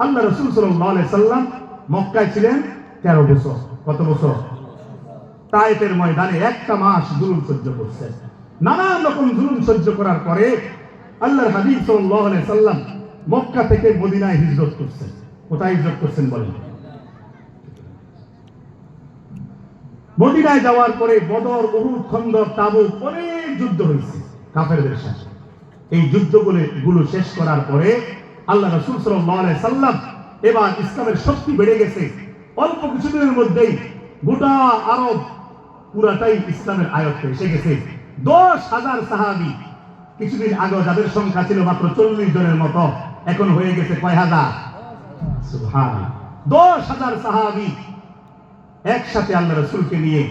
আল্লাহ রাসূল সাল্লাল্লাহু আলাইহি সাল্লাম মক্কায় ছিলেন 13 বছর। কত বছর? তায়েফের ময়দানে একটা মাস জুলুম সহ্য করছেন। নানান রকম জুলুম সহ্য করার পরে আল্লাহর হাবিব সাল্লাল্লাহু আলাইহি সাল্লাম মক্কা থেকে মদিনায় হিজরত করছেন। কোথায় হিজরত করছেন বলেন? মদিনায় যাওয়ার পরে বদর, উহুদ, খন্দক, তাবুক অনেক যুদ্ধ হয়েছে কাফেরদের সাথে। এই যুদ্ধগুলো শেষ করার পরে আল্লাহ রাসূল সাল্লাল্লাহু আলাইহি সাল্লাম এবার ইসলামের শক্তি বেড়ে গেছে। অল্প কিছুদিনের মধ্যেই গোটা আরব পুরাটাই ইসলামের আয়ত্তে এসে গেছে। 10,000 সাহাবী, কিছুদিন আগে যাদের সংখ্যা ছিল মাত্র 40 জনের মতো, এখন হয়ে গেছে কয় হাজার? সুবহানাল্লাহ। 10,000 সাহাবী একসাথে আল্লাহ রাসূলকে নিয়ে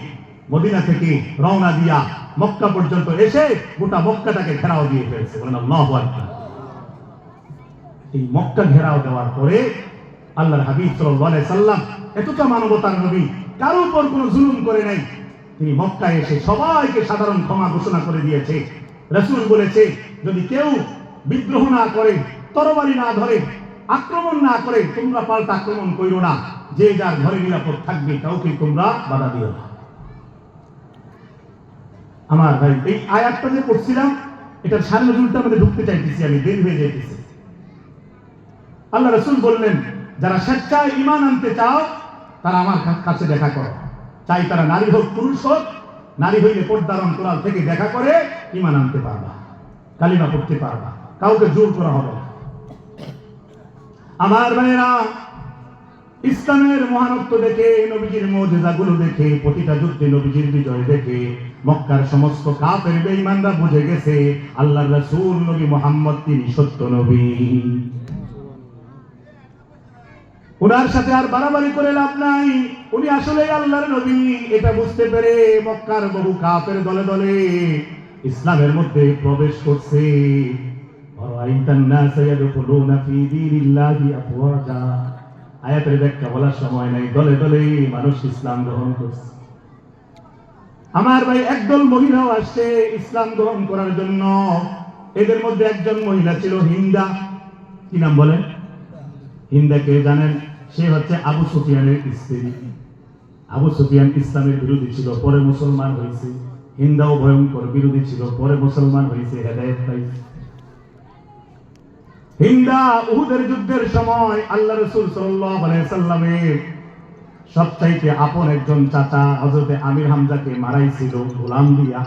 মদিনা থেকে রওনা দিয়া মক্কা পর্যন্ত এসে গোটা মক্কাটাকে ঘেরাও দিয়ে ফেলছে। বলেন আল্লাহু আকবার। এই মক্কা ঘেরাও দেওয়ার পরে আল্লাহর হাবিব সাল্লাল্লাহু আলাইহি সাল্লাম এতটা মানবতার নবী, কারো উপর কোনো জুলুম করে নাই। তিনি মক্কায় এসে সবাইকে সাধারণ ক্ষমা ঘোষণা করে দিয়েছে। রাসূল বলেছে, যদি কেউ বিদ্রোহ না করে, তরবারি না ধরে, আক্রমণ না করে, তোমরা পাল্টা আক্রমণ কইরো না। যে যার ঘরে নিরাপদ থাকবে, কাউকে তোমরা বাধা দিও না। আমার ভাই, এই আয়াতটা যে পড়ছিলাম, এটার সারা নজরুলটা আমাদের ঢুকতে চাইতেছি, আমি দেরি হয়ে যাইতেছি। আল্লাহ রাসূল বললেন, যারা স্বেচ্ছায় ঈমান আনতে চাও তারা আমার কাছে দেখা করো। চাই তারা নারী হোক পুরুষ হোক, নারী হইলে পর্দার অন্তরাল থেকে দেখা করে ঈমান আনতে পারবা, কালিমা পড়তে পারবা, কাউকে জোর করা হবে না। আমার ভাইরা, ইসলামের মহানত্ব দেখে, নবীজির মুজিজাগুলো দেখে, প্রতিটা যুদ্ধে নবীজির বিজয় দেখে মক্কার সমস্ত কাফের বেঈমানরা বুঝে গেছে আল্লাহর রাসূল নবী মুহাম্মদ তিনি সত্য নবী। উনার সাথে আর বাড়াবাড়ি করে লাভ নাই, উনি আসলেই আল্লাহর নবী। এটা বুঝতে পেরে মক্কার বহু কাফের দলে দলে ইসলামের মধ্যে প্রবেশ করছে। আয়াতের ব্যাখ্যা বলার সময় নাই, দলে দলে মানুষ ইসলাম গ্রহণ করছে। আমার ভাই, একদল মহিলাও আসছে ইসলাম গ্রহণ করার জন্য। এদের মধ্যে একজন মহিলা ছিল হিন্দা। কি নাম বলেন? হিন্দাকে জানেন? সে হচ্ছে আবু সুফিয়ানের স্ত্রী। আবু সুফিয়ান ইসলামের বিরোধী ছিল, পরে মুসলমান হয়েছে। হিন্দাও ভয়ঙ্কর বিরোধী ছিল, পরে মুসলমান হয়েছে, হেদায়েত পাইছে। হিন্দা উহুদের যুদ্ধের সময় আল্লাহ রাসূল সাল্লাল্লাহু আলাইহি সাল্লামের সবচাইতে আপন একজন চাচা হযরতে আমির হামজাকে মারাইছিল গোলাম দিয়া।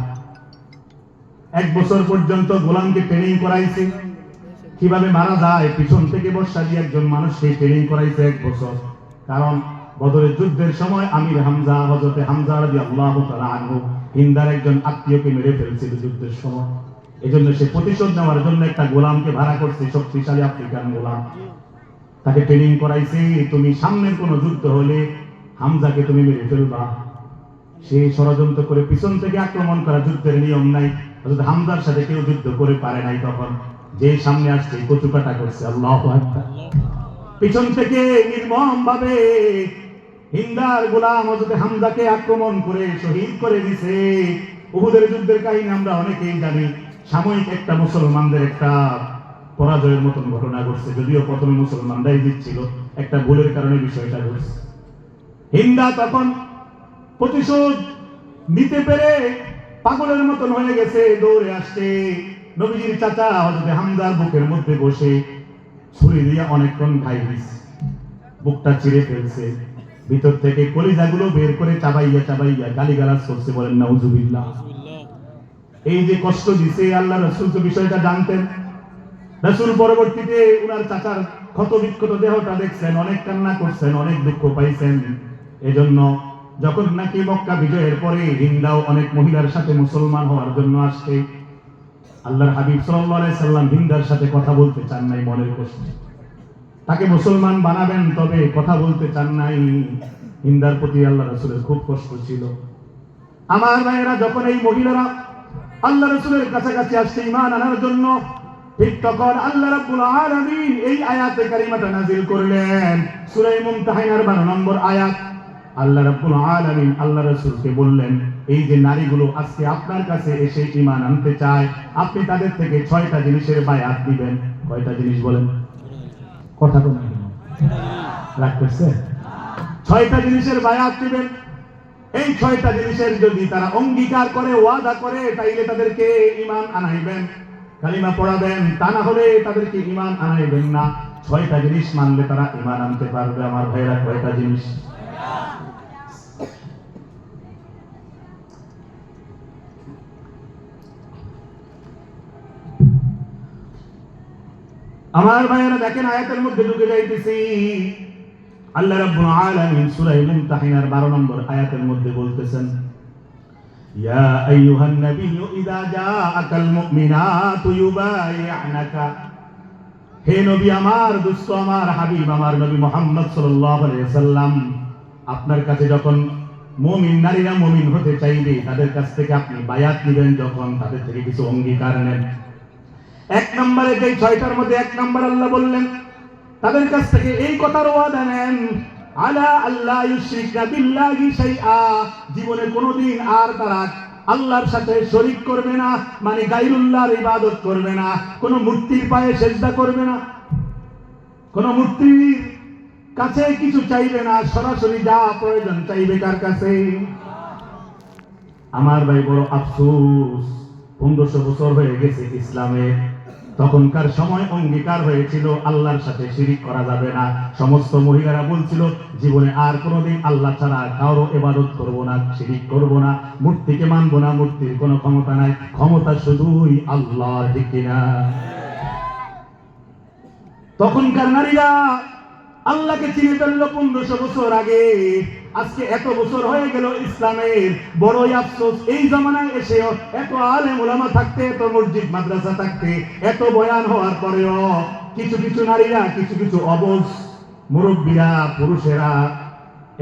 1 বছর পর্যন্ত গোলামকে ট্রেনিং করাইছে, কিভাবে মারা যায় পিছন থেকে বর্ষা দিয়ে একজন মানুষকে ট্রেনিং করাইছে 1 বছর। কারণ বদরের যুদ্ধের সময় আমির হামজা, হযরতে হামজা রাদিয়াল্লাহু তাআলা আনহু হিন্দার একজন আত্মীয়কে মেরে ফেলছিল যুদ্ধের সময়। এজন্য সে প্রতিশোধ নেওয়ার জন্য একটা গোলামকে ভাড়া করছে, শক্তিশালী আফ্রিকান গোলাম। তাকে ট্রেনিং করাইছে, তুমি সামনের কোন যুদ্ধ হলে হামজাকে তুমি মেরে ফেলবা। সে ষড়যন্ত্র করে পিছন থেকে আক্রমণ করা, যুদ্ধের নিয়ম নাই, হযরত হামজার সাথে কেউ যুদ্ধ করে পারে নাই। তখন যে সামনে আসছে কচুকাটা করছে। আল্লাহু আকবার। পিছন থেকে নির্মম ভাবে হিন্দার গোলাম হযরত হামজাকে আক্রমণ করে শহীদ করে দিয়েছে। উহুদের যুদ্ধের কাহিনী আমরা অনেকেই জানি। সাময়িক একটা মুসলমানদের একটা পরাজয়ের মতন ঘটনা ঘটছে, যদিও প্রথমে মুসলমানরাই জিতছিল, একটা ভুলের কারণে বিষয়টা ঘটছে। হিন্দা তখন প্রতিশোধ নিতে পেরে পাগলের মতন হয়ে গেছে, দৌড়ে আসছে নবীজির চাচা হযরত হামজার বুকের মধ্যে বসে ছুরি দিয়ে অনেকক্ষণ ঘাই দিয়েছে, বুকটা চিরে ফেলছে, ভিতর থেকে কলিজাগুলো বের করে চাবাইয়া চাবাইয়া গালিগালাজ করছে। বলেন নাউজুবিল্লাহ। এই যে কষ্ট দিছে, আল্লাহ রাসূল তো বিষয়টা জানতেন। রাসূল পরবর্তীতে উনার চাচার ক্ষত বিক্ষত দেহটা দেখছেন, অনেক কান্না করছেন, অনেক দুঃখ পাইছেন। এজন্য যখন নাকি মক্কা বিজয়ের পরে হিন্দাও অনেক মহিলার সাথে মুসলমান হওয়ার জন্য আসছে, আল্লাহর হাবিব সাল্লাল্লাহু আলাইহি সাল্লাম হিন্দার সাথে কথা বলতে চান নাই মনের কষ্টে। তাকে মুসলমান বানাবেন, তবে কথা বলতে চান নাই। হিন্দার প্রতি আল্লাহ রাসূলের খুব কষ্ট ছিল। আমার ভাইয়েরা, যখন এই মহিলারা আল্লাহ রাসূলের কাছাকাছি আসছে ঈমান আনার জন্য, ঠিক তখন আল্লাহ রাব্বুল আলামিন এই আয়াতে কারিমাটা নাযিল করলেন। সূরা মুমতাহিনার 12 নম্বর আয়াত। আল্লাহ রাব্বুল আলামিন আল্লাহ রাসূলকে বললেন, এই যে নারীগুলো আজকে আপনার কাছে এসে ঈমান আনতে চায়, আপনি তাদের থেকে 6টা জিনিসের বায়াত দিবেন। কয়টা জিনিস বলেন? কথা তো নাই। রাগ করছে? 6টা জিনিসের বায়াত দিবেন। এই 6টা জিনিসের যদি তারা অঙ্গীকার করে, ওয়াদা করে, তাইলে তাদেরকে ঈমান আনাইবেন, কালিমা পড়াবেন। তা না হলে তাদেরকে ঈমান আনাইবেন না। 6টা জিনিস মানলে তারা ঈমান আনতে পারবে। আমার ভাইরা, কয়টা জিনিস? আমার ভাইয়েরা দেখেন, আয়াতের মধ্যে ঢুকে যাইতেছি। আল্লাহ রাব্বুল আলামিন সূরা মুমতাহিনার 12 নম্বর আয়াতের মধ্যে বলতেছেন, ইয়া আইয়ুহান নাবিয়্যু ইযা জাআকাল মুমিনাতু ইউবাই'নাকা। হে নবী আমার, দোস্ত আমার, হাবিব আমার নবী মুহাম্মদ সাল্লাল্লাহু আলাইহি ওয়াসাল্লাম, আপনার কাছে যখন মুমিন নারীরা মুমিন হতে চাইবে, তাদের কাছ থেকে আপনি বায়াত নেবেন, যখন তাদের থেকে কিছু অঙ্গীকার নেন। 1 নম্বরে যে 6টার মধ্যে 1 নম্বর আল্লাহ বললেন, তাদের কাছ থেকে এই কথার ওয়াদা নেন, আলা আল্লাহ ইউশরিকা বিল্লাহি শাইআ, জীবনে কোনোদিন আর তারা আল্লাহর সাথে শরীক করবে না, মানে গায়রুল্লাহর ইবাদত করবে না, কোন মূর্তির পায়ে সেজদা করবে না, কোন মূর্তির কাছে কিছু চাইবে না, সরাসরি যা প্রয়োজন চাইবে কার কাছে? আমার ভাই, বড় আফসোস, 1500 বছর হয়ে গেছে ইসলামে। তখনকার সময় অঙ্গীকার হয়েছিল আল্লাহর সাথে শিরিক করা যাবে না। সমস্ত মহিলারা বলছিল জীবনে আর কোনোদিন আল্লাহ ছাড়া কারো ইবাদত করব না, শিরিক করব না, মূর্তিকে মানব না, মূর্তির কোনো ক্ষমতা নাই, ক্ষমতা শুধুই আল্লাহর। ঠিক কিনা? তখনকার নারীরা আল্লাহকে চিনে ফেললো 1500 বছর আগে। আজকে এত বছর হয়ে গেল ইসলামের, বড়ই আফসোস, এই জামানায় এসেও এত আলেম ওলামা থাকতে, এত মসজিদ মাদ্রাসা থাকতে, এত বয়ান হওয়ার পরেও কিছু কিছু নারীরা, কিছু কিছু অবশ মুরব্বীরা, পুরুষেরা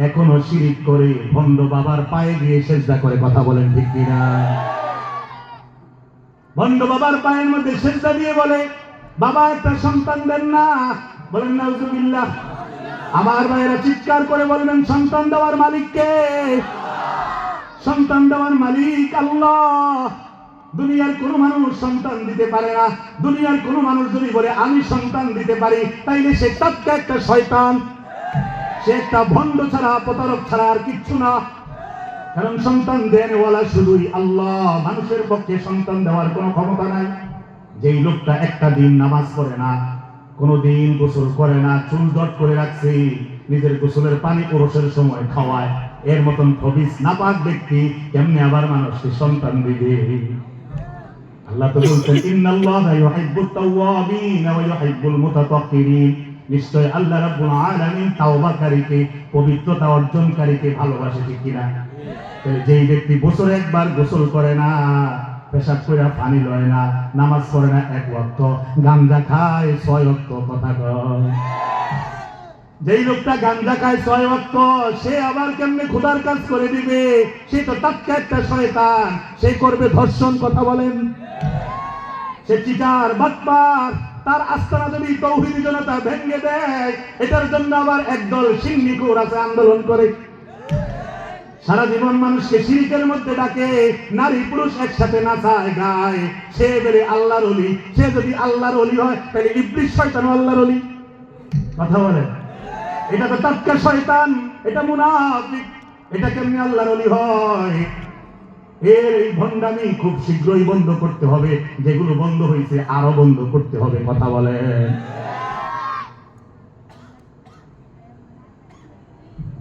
এখনো শিরিক করে ভণ্ড বাবার পায়ে গিয়ে সেজদা করে। কথা বলেন ঠিক কিনা? ভণ্ড বাবার পায়ের মধ্যে সেজদা দিয়ে বলে, বাবা একটা সন্তান দেন না। বলেন নাউজুবিল্লাহ। আমার ভাইয়েরা চিৎকার করে বলবেন, সন্তান দেওয়ার মালিক কে? সন্তান দেওয়ার মালিক আল্লাহ। দুনিয়ার কোন মানুষ সন্তান দিতে পারে না। দুনিয়ার কোন মানুষ যদি বলে আমি সন্তান দিতে পারি, তাইলে সে তাৎকা একটা শয়তান, সে একটা ভণ্ড ছাড়া, প্রতারক ছাড়া আর কিচ্ছু না। কারণ সন্তান দেনওয়ালা শুধুই আল্লাহ। মানুষের পক্ষে সন্তান দেওয়ার কোনো ক্ষমতা নাই। যেই লোকটা একটা দিন নামাজ পড়ে না, কোনদিন গোসল করে না, চুল জট করে রাখছে, নিজের গোসলের পানি পুরুষের সময় খাওয়ায়, এর মতন খবিস নাপাক ব্যক্তি কেমনে আবার মানুষকে সন্তান দিবে? আল্লাহ তো বলছেন, ইন্নাল্লাহা ইউহিব্বুত তাওয়াবিন ওয়া ইউহিব্বুল মুতাতাহহিরিন। নিশ্চয় আল্লাহ রাব্বুল আলামিন তাওবাকারীকে, পবিত্রতা অর্জনকারীকে ভালোবাসে। ঠিক কিনা? যেই ব্যক্তি বছরে একবার গোসল করে না, পেশাব করে পানি লয় না, নামাজ পড়ে না 1 ওয়াক্ত, গাঞ্জা খায় 6 ওয়াক্ত, কথা কয়। যেই লোকটা গাঞ্জা খায় 6 ওয়াক্ত, সে আবার কেমনে খোদার কাজ করে দিবে? সে তো তাৎকা একটা শয়তান। সে করবে ধর্ষণ। কথা বলেন। সে চিটার, বাটপার। তার আস্তানা যদি তৌহিদি জনতা ভেঙে দেয়, এটার জন্য আবার একদল সিন্নিকুর আছে, আন্দোলন করে। সারা জীবন মানুষকে শিরকের মধ্যে ডাকে, নারী পুরুষ একসাথে নাচায় গায়, সে বলে আল্লাহর ওলি। সে যদি আল্লাহর ওলি হয়, তাহলে ইবলিস শয়তানও আল্লাহর ওলি। কথা বলে। এটা তো তাৎকা শয়তান, এটা মুনাফিক। এটা কেমনি আল্লাহর ওলি হয়? এর এই ভণ্ডামি খুব শীঘ্রই বন্ধ করতে হবে। যেগুলো বন্ধ হয়েছে আরো বন্ধ করতে হবে। কথা বলেন।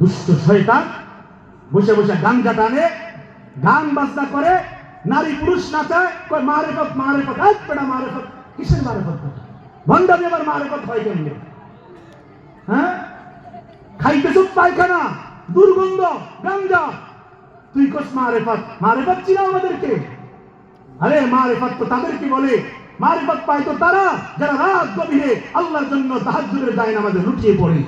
দুষ্ট শয়তান বসে বসে গাঞ্জা টানে, গান বাজনা করে, নারী পুরুষ নাচায়, কয় মারেফত মারেফত। এক পেড়া মারেফত, কিসের মারেফত? ভণ্ডামি আবার মারেফত হয় কেমনে? হ্যাঁ, খাইতে চুপ পায়খানা, দুর্গন্ধ, গাঞ্জা, তুই কস মারেফত। মারেফত ছিল আমাদেরকে? আরে মারেফত তো তাদেরকে বলে, মারেফত পায় তো তারা যারা রাত গভীরে আল্লাহর জন্য তাহাজ্জুদের জায়নামাজে লুটিয়ে পড়ে।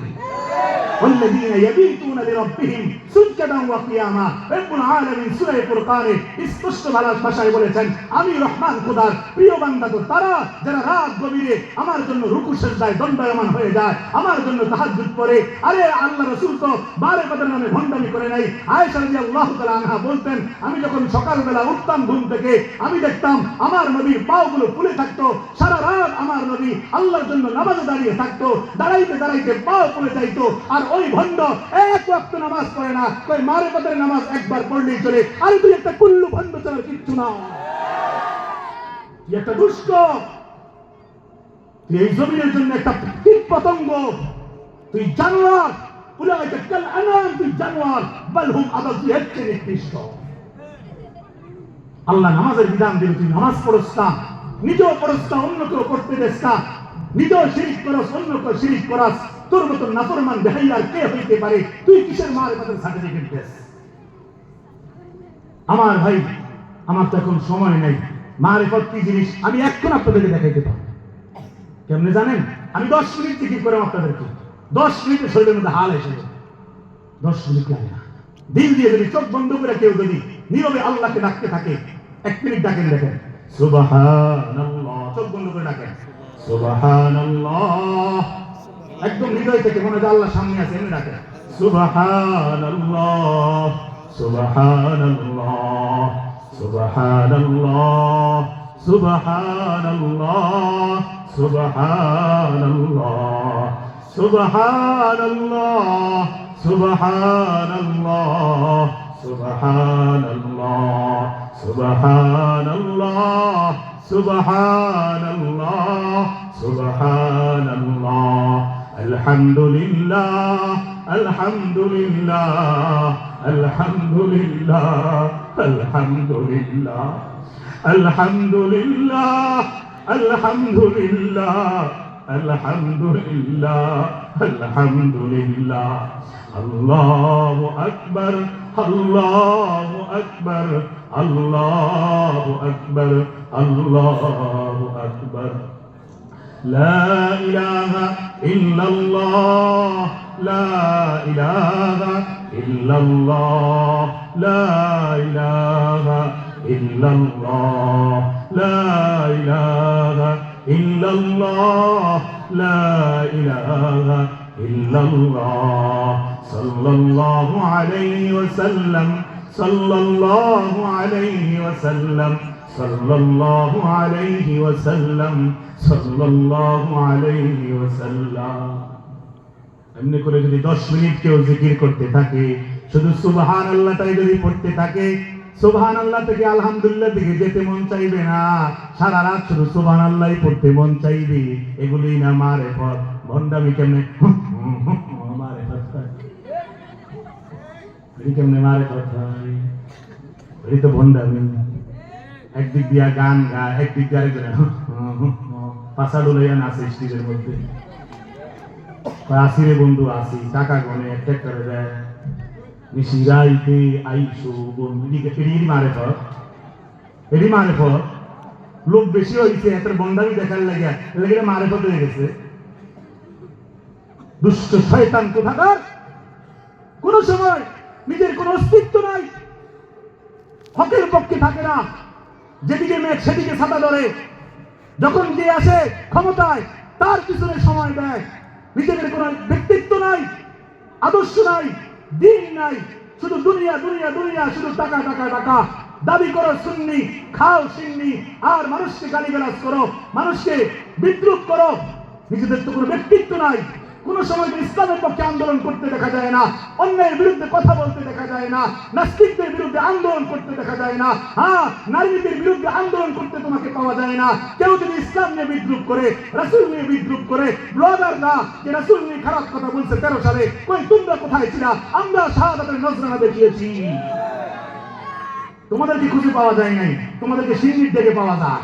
والذين يبيتون لربهم سجدا وقياما رب العالمين সূরা ফুরকানে স্পষ্ট ভাষায় বলেছেন, আমি রহমান খোদার প্রিয় বান্দা তো তারা যারা রাত গভীরে আমার জন্য রুকু সিজদায় দণ্ডায়মান হয়ে যায়, আমার জন্য তাহাজ্জুদ পড়ে। আরে আল্লাহ রাসূল তো বারে কদর নামে ভণ্ডামি করে নাই। আয়েশা রাদিয়াল্লাহু তাআলা আনহা বলতেন, আমি যখন সকালবেলা উঠতাম ঘুম থেকে, আমি দেখতাম আমার নবীর পাগুলো ফুলে থাকতো। সারা রাত আমার নবী আল্লাহর জন্য নামাজে দাঁড়িয়ে থাকতো, দাঁড়াইতে দাঁড়াইতে পা ফুলে যাইতো। আর ওই ভণ্ড এক ওয়াক্ত নামাজ পড়ে না, কই মারে কদর নামাজ একবার পড়লেই চলে। আরে তুই একটা কুল্লু ভণ্ড ছাড়া কিচ্ছু না, তুই একটা দুষ্ট, তুই এই জমিনের জন্য একটা কীট পতঙ্গ, তুই জানোয়ার। উলাইকা কাল আনাম, তুই জানোয়ার, বাল হুম আদাল, তুই এর চেয়ে নিকৃষ্ট। আল্লাহ নামাজের বিধান দিল, তুই নামাজ পড়স না, নিজেও পড়স না, অন্যকে করতে দেস না, নিজেও শিরিক করস, অন্যকে শিরিক করাস। তোর মতো নাফরমান বেহাইয়ার কে হইতে পারে? তুই কিসের মারিফাতের সার্টিফিকেট দেস? আমার ভাই, আমার তো এখন সময় নেই। মারিফত কি জিনিস আমি এখন আপনাদেরকে দেখাইতে পারি। কেমনে জানেন? আমি 10 মিনিট কি করে আপনাদেরকে 10 মিনিটে শরীরের মধ্যে হাল এসে যাবে। 10 মিনিট লাগে না। দিল দিয়ে যদি চোখ বন্ধ করে কেউ যদি নীরবে আল্লাহকে ডাকতে থাকে, 1 মিনিট ডাকেন, দেখেন সুবহানাল্লাহ, চোখ বন্ধ করে ডাকেন সুবহানাল্লাহ, একদম হৃদয় থেকে মনে হয় আল্লাহ সামনে আছে, এমনি ডাকেন সুবহানাল্লাহ সুবহানাল্লাহ সুবহানাল্লাহ সুবহানাল্লাহ সুবহানাল্লাহ সুবহানাল্লাহ সুবহানাল্লাহ সুবহানাল্লাহ সুবহানাল্লাহ সুবহানাল্লাহ সুবহানাল্লাহ আলহামদুলিল্লাহ আলহামদুলিল্লাহ আলহামদুলিল্লাহ আলহামদুলিল্লাহ আলহামদুলিল্লাহ আলহামদুলিল্লাহ আলহামদুলিল্লাহ আলহামদুলিল্লাহ আল্লাহু আকবার আল্লাহু আকবার আল্লাহু আকবার আল্লাহু আকবার লা ইলাহা ইল্লাল্লাহ লা ইলাহা ইল্লাল্লাহ লা ইলাহা ইল্লাল্লাহ লা ইলাহা ইল্লাল্লাহ লা ইলাহা ইল্লাল্লাহ সাল্লাল্লাহু আলাইহি ওয়াসাল্লাম সাল্লাল্লাহু আলাইহি ওয়াসাল্লাম সাল্লাল্লাহু আলাইহি ওয়াসাল্লাম সাল্লাল্লাহু আলাইহি ওয়াসাল্লাম। এমনি করে যদি 10 মিনিট কেউ জিকির করতে থাকে, শুধু সুবহানাল্লাহটাই যদি পড়তে থাকে, সুবহানাল্লাহ থেকে আলহামদুলিল্লাহ দিকে যেতে মন চাইবে না, সারা রাত শুধু সুবহানাল্লাহই পড়তে মন চাইবে। এগুলোই না মারিফত। ভণ্ডামি কেমনে মারিফত হয়? এই কেমনে মারিফত হয়? এই তো ভণ্ডামি। একদিক দিয়া গান গায়, একদিক দিয়ে আরেকজন পাশা ডুলাইয়া নাচে স্টেজের মধ্যে। আসিরে বন্ধু আসি, টাকা গনে ট্যাক্টরে দেয়, নিশিরাইতে আইসো বন্ধু, এরই মারিফত। এরই মারিফত। লোক বেশি হয়েছে, এত বন্ধামি দেখার লাগে লেগে মারিফত হয়ে গেছে। দুষ্ট শয়তান কোথাকার, কোন সময় নিজের কোন অস্তিত্ব নাই, হকের পক্ষে থাকে না, যেদিকে মেঘ সেদিকে ছাতা ধরে, যখন যে আসে ক্ষমতায় তার পিছনে সময় দেয়। নিজেদের কোন ব্যক্তিত্ব নাই, আদর্শ নাই, দিন নাই, শুধু দুনিয়া দুনিয়া দুনিয়া, শুধু টাকা টাকা টাকা। দাবি করো সুন্নি, খাও সিন্নি, আর মানুষকে গালিগালাজ করো, মানুষকে বিদ্রুপ করো। নিজেদের তো কোনো ব্যক্তিত্ব নাই। কোন সময় ইসলামের পক্ষে আন্দোলন করতে দেখা যায় না, অন্যের বিরুদ্ধে কথা বলতে দেখা যায় না, নাস্তিকদের বিরুদ্ধে আন্দোলন করতে দেখা যায় না, হ্যাঁ নারীদের বিরুদ্ধে আন্দোলন করতে তোমাকে পাওয়া যায় না। কেউ যদি ইসলাম নিয়ে বিদ্রুপ করে, রাসূল নিয়ে বিদ্রুপ করে, ব্লগাররা যে রাসূল নিয়ে খারাপ কথা বলছে 13 সালে, কই তোমরা কোথায় ছিলা? আমরা শাহাদাতের নজরানা দেখিয়েছি, তোমাদেরকে খুঁজে পাওয়া যায় নাই, তোমাদেরকে সিন্নির দিকে পাওয়া যায়।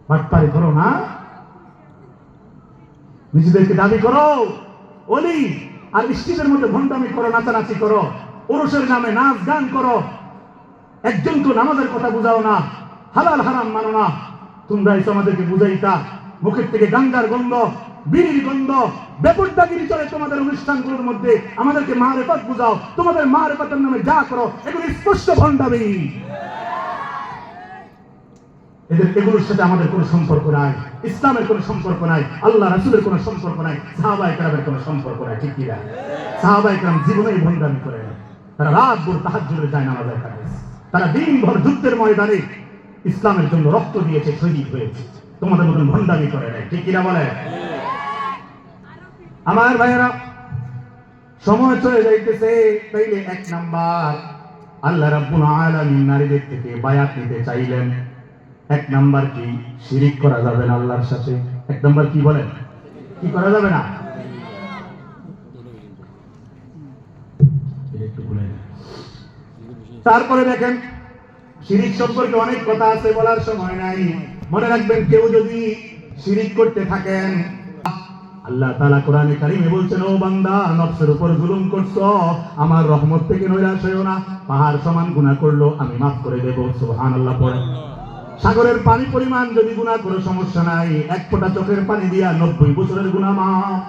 বাটপারি করো না, নিজেদেরকে দাবি করো ওলি, আর স্ত্রীদের মধ্যে ভণ্ডামি করো, নাচানাচি করো, ওরসের নামে নাচ গান করো। একজন তো নামাজের কথা বুঝাও না, হালাল হারাম মানো না। তোমরা এসে আমাদেরকে বুঝাইতা, মুখের থেকে গাঙ্গার গন্ধ, বিড়ির গন্ধ, বেপরদাগিরি চলে তোমাদের অনুষ্ঠানগুলোর মধ্যে। আমাদেরকে মারেফত বুঝাও, তোমাদের মারেফতের নামে যা করো এগুলো স্পষ্ট ভণ্ডামি। এগুলোর সাথে আমাদের কোনো সম্পর্ক নাই, ইসলামের কোনো সম্পর্ক নাই, আল্লাহ রাসূলের কোনো সম্পর্ক নাই, সাহাবায়ে কেরামের কোনো সম্পর্ক নাই। ঠিক কি না? সাহাবায়ে কেরাম জীবনেই ভণ্ডামি করে না। তারা রাত ভোর তাহাজ্জুদে যায় নামাজ আদায় করে, তারা দিনভর যুদ্ধের ময়দানে ইসলামের জন্য রক্ত দিয়েছে, শহীদ হয়েছে। তোমাদের মতন ভণ্ডামি করে নাই। ঠিক কিনা বলে? আমার ভাইয়েরা, সময় চলে যাইতেছে। তাইলে এক নাম্বার, আল্লাহ রাব্বুল আলামিন নারীদের থেকে বায়াত নিতে চাইলেন। এক নাম্বার কি? শিরিক করা যাবে না আল্লাহর সাথে। এক নাম্বার কি বলেন? কি করা যাবে না? তারপরে দেখেন, শিরিক সম্পর্কে অনেক কথা আছে, বলার সময় নাই। মনে রাখবেন, কেউ যদি শিরিক করতে থাকেন, আল্লাহ তাআলা কোরআনে কারিমে বলছেন, ও বান্দা, নফসের উপর জুলুম করছো, আমার রহমত থেকে নৈরাশ হইও না। পাহাড় সমান গুনাহ করলো, আমি মাফ করে দেব। সুবহানাল্লাহ পড়ে। সাগরের পানি পরিমাণ যদি গুনাহ করো, সমস্যা নাই, এক ফোঁটা চোখের পানি দিয়া 90 বছরের গুনাহ মাফ।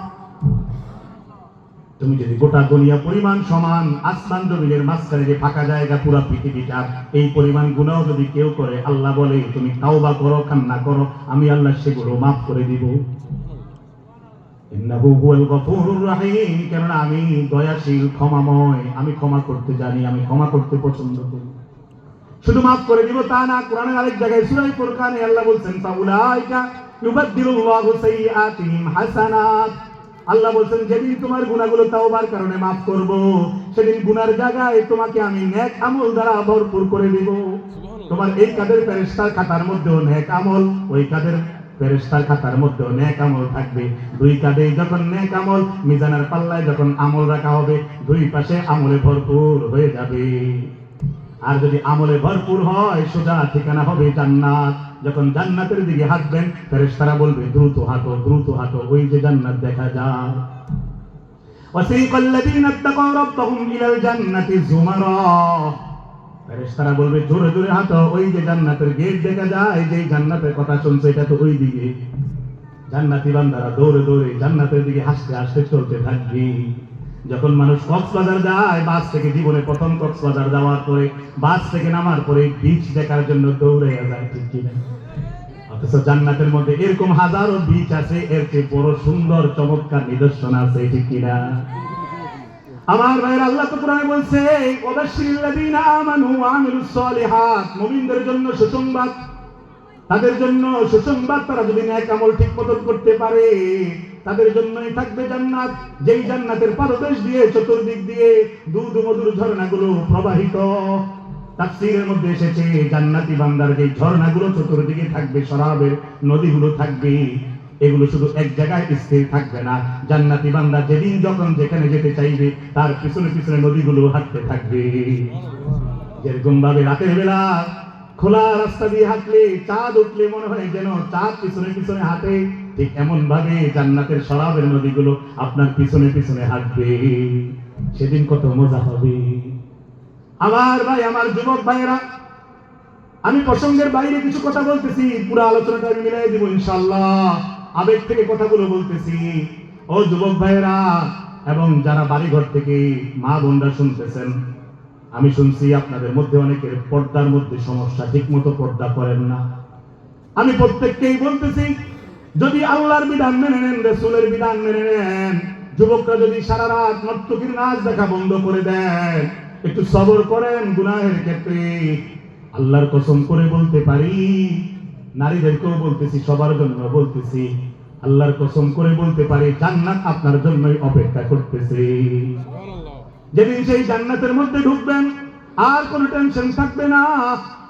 তুমি যদি গোটা দুনিয়া পরিমাণ সমান আসমান জমিনের মাঝখানে যে ফাঁকা জায়গা পুরো পৃথিবীটা, এই পরিমাণ গুনাহ যদি কেউ করে, আল্লাহ বলে তুমি তাওবা করো, কান্না করো, আমি আল্লাহ সেগুলো মাফ করে দিব। ইন্নাহু হুয়াল গফুরুর রহিম, কারণ আমি দয়াশীল, ক্ষমাময়, আমি ক্ষমা করতে জানি, আমি ক্ষমা করতে পছন্দ করি। শুধু মাফ করে দিব তা না, কোরআনের আরেক জায়গায় সূরা ফুরকানে আল্লাহ বলছেন, ফাউলাইকা ইউবাদদিলুল্লাহু সাইয়্যাতিহিম হাসানাত। আল্লাহ বলছেন, যেদিন তোমার গুনাহগুলো তাওবার কারণে মাফ করব, সেদিন গুনার জায়গায় তোমাকে আমি নেক আমল দ্বারা ভরপুর করে দিব। তোমার এই কাদের ফেরেশতার খাতার মধ্যেও নেক আমল, ওই কাদের ফেরেশতার খাতার মধ্যেও নেক আমল থাকবে। দুই কাঁধে যখন নেক আমল, মিজানের পাল্লায় যখন আমল রাখা হবে, দুই পাশে আমলে ভরপুর হয়ে যাবে। আর যদি আমলে ভরপুর হয়, সোজা ঠিকানা হবে জান্নাত। যখন জান্নাতের দিকে হাঁটবেন, ফেরেশতারা বলবে, দ্রুত হাঁটো, দ্রুত হাঁটো, ওই যে জান্নাত দেখা যায়। ওয়াসিকাল্লাযীনা ইত্তাকাউ রাব্বাহুম ইলাল জান্নাতি যুমারা। ফেরেশতারা বলবে, জোরে জোরে হাঁটো, ওই যে জান্নাতের গেট দেখা যায়, যেই জান্নাতের কথা শুনছে এটা তো ওই দিকে। জান্নাতি বান্দারা দৌড়ে দৌড়ে জান্নাতের দিকে হাসতে হাসতে চলতে থাকবে। যখন মানুষ কক্সবাজার যায়, বাস থেকে, জীবনে প্রথম কক্সবাজার যাওয়ার পরে, বাস থেকে নামার পরে বিচ দেখার জন্য দৌড়ে যায়। ঠিক কিনা? অথচ জান্নাতের মধ্যে এরকম হাজারো বিচ আছে, এর চেয়ে বড় সুন্দর চমৎকার নিদর্শন আছে। ঠিক কিনা? আমার ভাইরা, আল্লাহ তো কোরআনে বলছে, ওয়াবাশশিরিল্লাযীনা আমানু ওয়া আমিলুস সালিহাত, মুমিনদের জন্য সুসংবাদ, তাদের জন্য সুসংবাদ, তারা যদি নেক আমল ঠিকমতো করতে পারে, তাদের জন্যই থাকবে জান্নাত, যেই জান্নাতের পাদদেশ দিয়ে, চতুর্দিক দিয়ে দুধ মধুর ঝর্ণাগুলো প্রবাহিত। তাফসীরের মধ্যে এসেছে, জান্নাতি বান্দার যে ঝর্ণাগুলো চতুর্দিকে থাকবে, শরাবের নদীগুলো থাকবে, এগুলো শুধু এক জায়গায় স্থির থাকবে না। জান্নাতি বান্দা যেদিন যখন যেখানে যেতে চাইবে, তার পিছনে পিছনে নদীগুলো হাঁটতে থাকবে। যেরকম ভাবে রাতের বেলা খোলা রাস্তা দিয়ে হাঁটলে, চাঁদ উঠলে মনে হয় যেন চাঁদ পিছনে পিছনে হাঁটে, ঠিক এমন ভাবে জান্নাতের শরাবের নদীগুলো আপনার পিছনে পিছনে হাঁটবে। সেদিন কত মজা হবে। আমার ভাই, আমার যুবক ভাইয়েরা, আমি প্রসঙ্গের বাইরে কিছু কথা বলতেছি, পুরো আলোচনাটা আমি মিলাই দিব ইনশাআল্লাহ। আবেগ থেকে কথাগুলো বলতেছি। ও যুবক ভাইয়েরা, এবং যারা বাড়িঘর থেকে মা বোনরা শুনতেছেন, আমি শুনছি আপনাদের মধ্যে অনেকের পর্দার মধ্যে সমস্যা, ঠিক মতো পর্দা করেন না। আমি প্রত্যেককেই বলতেছি, যদি আল্লাহর বিধান মেনে নেন, রাসূলের বিধান মেনে নেন, যুবকরা যদি সারা রাত নর্তকীর নাচ দেখা বন্ধ করে দেন, একটু সবর করেন গুনাহের ক্ষেত্রে, আল্লাহর কসম করে বলতে পারি, নারীদেরকেও বলতেছি, সবার জন্য বলতেছি, আল্লাহর কসম করে বলতে পারি, জান্নাত আপনার জন্যই অপেক্ষা করতেছে। যেদিন সেই জান্নাতের মধ্যে ঢুকবেন, আর কোনো টেনশন থাকবে না।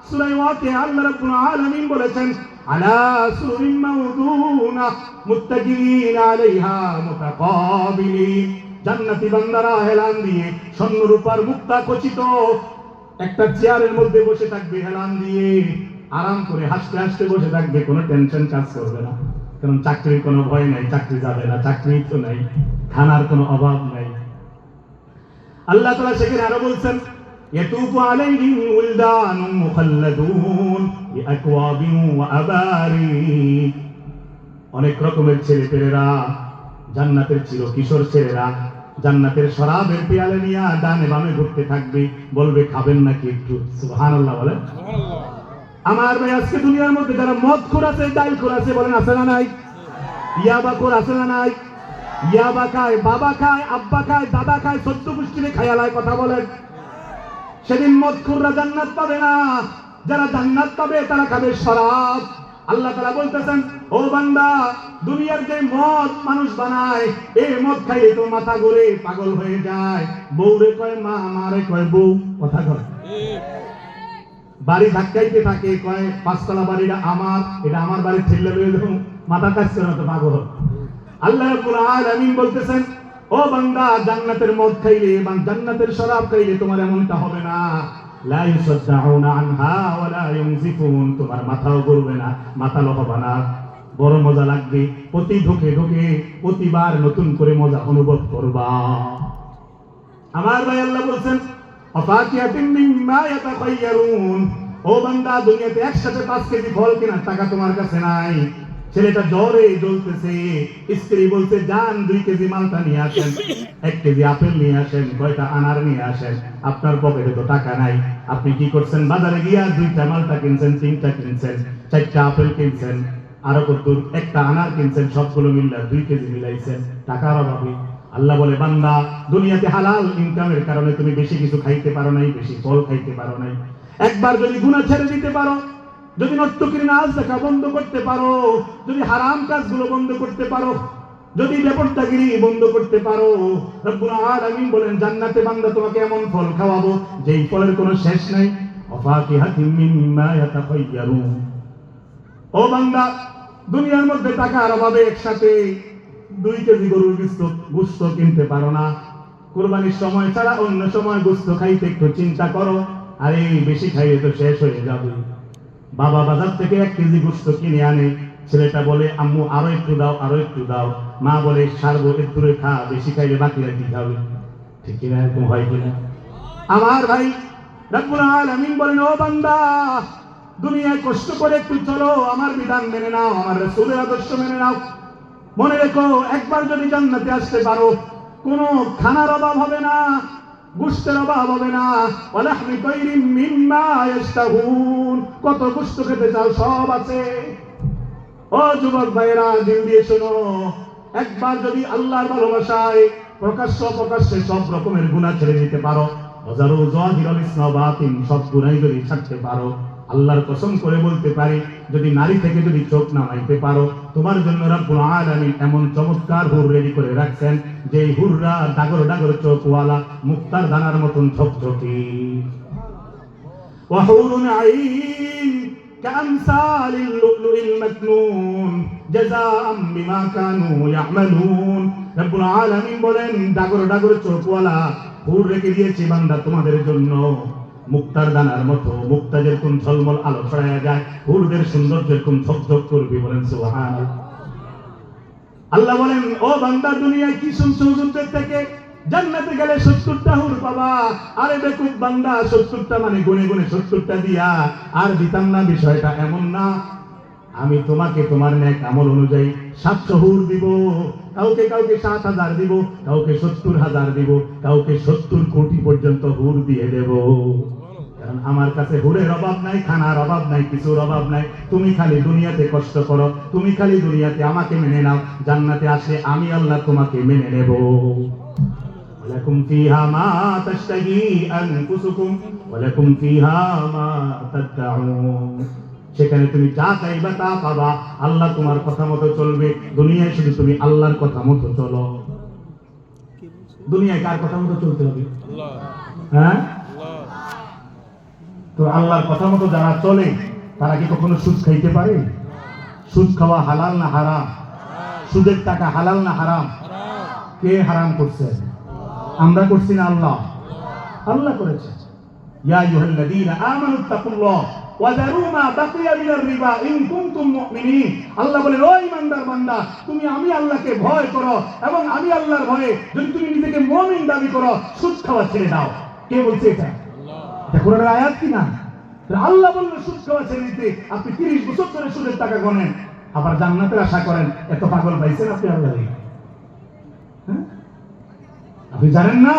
সূরা ওয়াকিয়া আল্লাহ রাব্বুল আলামিন বলেছেন, আলা সুরিন মাউদুনা মুত্তাকিন আলাইহা মুতাকাবিলিন। জান্নাতি বান্দারা হেলান দিয়ে, স্বর্ণরূপার মুক্তা খচিত একটা চেয়ারের মধ্যে বসে থাকবে, হেলান দিয়ে আরাম করে হাসতে হাসতে বসে থাকবে, কোনো টেনশন কাজ করবে না। কারণ চাকরির কোনো ভয় নাই, চাকরি যাবে না, চাকরি তো নাই, খানার কোনো অভাব নাই। আল্লাহ তাআলা সেখানে আরো বলছেন, ইয়াতুফু আলাইহিম উলদানুম মুখাল্লাদুন বিআকওয়াবিন ওয়া আবারিক। অনেক রকমের ছেলে পেলেরা, জান্নাতের চির কিশোর ছেলেরা জান্নাতের শরাবের পেয়ালে নিয়ে ডানে বামে ঘুরতে থাকবে, বলবে খাবেন নাকি একটু? সুবহানাল্লাহ বলেন। আমার ভাই, আজকে দুনিয়ার মধ্যে যারা মদ খোর আছে, ডাইল খোর আছে, বলেন আছে না নাই? ইয়াবা খোর আছে না নাই? ইয়াবা খায়, বাবা খায়, আব্বা খায়, দাদা খায়, সদ্য পুষ্টিতে খায়ালায়, কথা বলেন। সেদিন মদ খোররা জান্নাত পাবে না, যারা জান্নাত পাবে তারা খাবে শরাব। আল্লাহ তাআলা বলতেছেন, ও বান্দা, দুনিয়ার যে মদ মানুষ বানায়, এই মদ খাইলে তো মাথা ঘুরে পাগল হয়ে যায়। বউরে কয় মা, আমারে কয় বউ, কথা কয়। বাড়ি ধাক্কাইতে থাকে, কয় পাঁচতলা বাড়িটা আমার, এটা আমার বাড়ি, ঠেলে লয়ে যাবো, মাথা কাজ করে তো পাগল। আল্লাহ রাব্বুল আলামিন বলতেছেন, ও বান্দা, জান্নাতের মদ খাইলে এবং জান্নাতের শরাব খাইলে তোমার এমনটা হবে না। লা ইউসাদ্দাউনা আনহা ওয়া লা ইউনজিফুন, তোমার মাথাও ঘুরবে না, মাথালো হবে না, বড় মজা লাগবে। প্রতি ঢোকে ঢোকে প্রতিবার নতুন করে মজা অনুভব করবা। আমার ভাই, আল্লাহ বলছেন, আফাকিয়াতিন মিম্মা ইয়াতাখায়্যারুন, ও বান্দা, দুনিয়াতে একসাথে 5 কেজি ফল কেনার টাকা তোমার কাছে নাই। ছেলেটা জ্বরে জ্বলতেছে, স্ত্রী বলছে যান 2 কেজি মালটা নিয়ে আসেন, 1 কেজি আপেল নিয়ে আসেন, কয়টা আনার নিয়ে আসেন। আপনার পকেটে তো টাকা নাই। আপনি কি করছেন? বাজারে গিয়া 2টা মালটা কিনছেন, 3টা কিনছেন, 4টা আপেল কিনছেন, আরো কত 1টা আনার কিনছেন, সবগুলো মিললে 2 কেজি মিলাইছেন, টাকার অভাবে। আল্লাহ বলে, বান্দা, দুনিয়াতে হালাল ইনকামের কারণে তুমি বেশি কিছু খাইতে পারো নাই, বেশি ফল খাইতে পারো নাই। একবার যদি গুনাহ ছেড়ে দিতে পারো, যদি নর্তকীর নাচ দেখা বন্ধ করতে পারো, যদি হারাম কাজগুলো বন্ধ করতে পারো, যদি বেপরদাগিরি বন্ধ করতে পারো, রব্বুল আলামিন বলেন, জান্নাতে বান্দা তোমাকে এমন ফল খাওয়াবো যেই ফলের কোনো শেষ নাই। আফাকিহাতিম মিম্মা ইয়াতাখায়্যারুন, ও বান্দা, দুনিয়ার মধ্যে টাকার অভাবে একসাথে 2 কেজি গরুর গোশত কিনতে পারো না। কুরবানির সময় ছাড়া অন্য সময় গোশত খাইতে একটু চিন্তা করো, আরে বেশি খাইলে তো শেষ হয়ে যাবে। বাবা বাজার থেকে 1 কেজি গোশত কিনে আনে, ছেলেটা বলে আম্মু আরো একটু দাও, আরো একটু দাও। মা বলে সারবো, একটু খা, বেশি খাইলে বাকি রাখি খাবে। ঠিক কিনা? এরকম হয় কিনা? আমার ভাই, রব্বুল আলামিন বলেন, ও বান্দা, দুনিয়ায় কষ্ট করে একটু চলো, আমার বিধান মেনে নাও, আমার রাসূলের আদর্শ মেনে নাও। মনে রেখো, একবার যদি জান্নাতে আসতে পারো, কোনো খানার অভাব হবে না, গোশতের অভাব হবে না। ওয়ালাহমি তাইরিম মিম্মা ইয়াশতাহুন, কত গোশত খেতে চাও সব আছে। ও যুবক ভাইরা, দিল দিয়ে শোনো, একবার যদি আল্লাহর ভালোবাসায় প্রকাশ্যে সব রকমের গুনাহ ছেড়ে দিতে পারো, ওয়াজারু যাহিরাল ইসমি ওয়া বাতিন, সব গুনাহই যদি ছাড়তে পারো, আল্লাহর কসম করে বলতে পারি, যদি নারী থেকে যদি চোখ নামাইতে পারো, তোমার জন্য রব্বুল আলামিন এমন চমৎকার হুর রেডি করে রাখছেন, যে হুররা ডাগর ডাগর চোখওয়ালা, মুক্তার দানার মতন ঝকঝকে। ওয়া হুরুন আইন কামসালিল লুলুইল মাকনুন জাযাআম বিমা কানু ইয়ামালুন। রব্বুল আলামিন বলেন, ডাগর ডাগর চোখওয়ালা হুর রেখে দিয়েছি বান্দা তোমাদের জন্য, মুক্তার দানার মতো, মুক্তা যেরকম ঝলমল আলো ছড়ায়া যায়, হুরদের সৌন্দর্য এরকম ঝকঝক করবে। বলেন সুবহানাল্লাহ। আল্লাহ বলেন, ও বান্দা, দুনিয়ায় কি শুনছো হুজুরদের থেকে? জান্নাতে গেলে 70টা হুর পাবা। আরে বেকুব বান্দা, 70টা মানে গুনে গুনে 70টা দিয়া আর দিতাম না, বিষয়টা এমন না। আমি তোমাকে তোমার নেক আমল অনুযায়ী 700 হুর দিব, কাউকে 7,000 দিব, কাউকে 70,000 দিব, কাউকে 70 কোটি পর্যন্ত হুর দিয়ে দেব। কারণ আমার কাছে হুরের অভাব নাই, খানার অভাব নাই, কিছুর অভাব নাই। তুমি খালি দুনিয়াতে কষ্ট করো, তুমি খালি দুনিয়াতে আমাকে মেনে নাও, জান্নাতে আসলে আমি আল্লাহ তোমাকে মেনে নেব। ওয়ালাকুম ফিহা মা তাশতাহি আনফুসুকুম ওয়ালাকুম ফিহা মা তাদউন, সেখানে তুমি যা চাইবা তা পাবা। আল্লাহ তোমার কথা মতো চলবে। দুনিয়ায় শুধু তুমি আল্লাহর কথা মতো চলো। দুনিয়ায় কার কথা মতো চলতে হবে? হ্যাঁ, তো আল্লাহর কথা মতো যারা চলে তারা কি কখনো সুদ খাইতে পারে? সুদ খাওয়া হালাল না হারাম? সুদের টাকা হালাল না হারাম? কে হারাম করছে? আমরা করছি না আল্লাহ? আল্লাহ করেছে। ইয়া আইয়ুহাল্লাযীনা আমানুত্তাকুল্লাহ ওয়া যারু মা বাকিয়া মিনার রিবা ইন কুনতুম মুমিনিন। আল্লাহ বলেন, ও ঈমানদার বান্দা, তুমি আমি আল্লাহকে ভয় করো, এবং আমি আল্লাহর ভয়ে যদি তুমি নিজেকে মুমিন দাবি করো, সুদ খাওয়া ছেড়ে দাও। কে বলছে এটা? এটা কোরআনের আয়াত কি না? আল্লাহ বললেন সুদ খাওয়া ছেড়ে দিতে। আপনি 30 বছর ধরে সুদের টাকা গণেন, আবার জান্নাতের আশা করেন, এত পাগল পাইছেন আপনি আল্লাহ? হ্যাঁ, আপনি জানেন না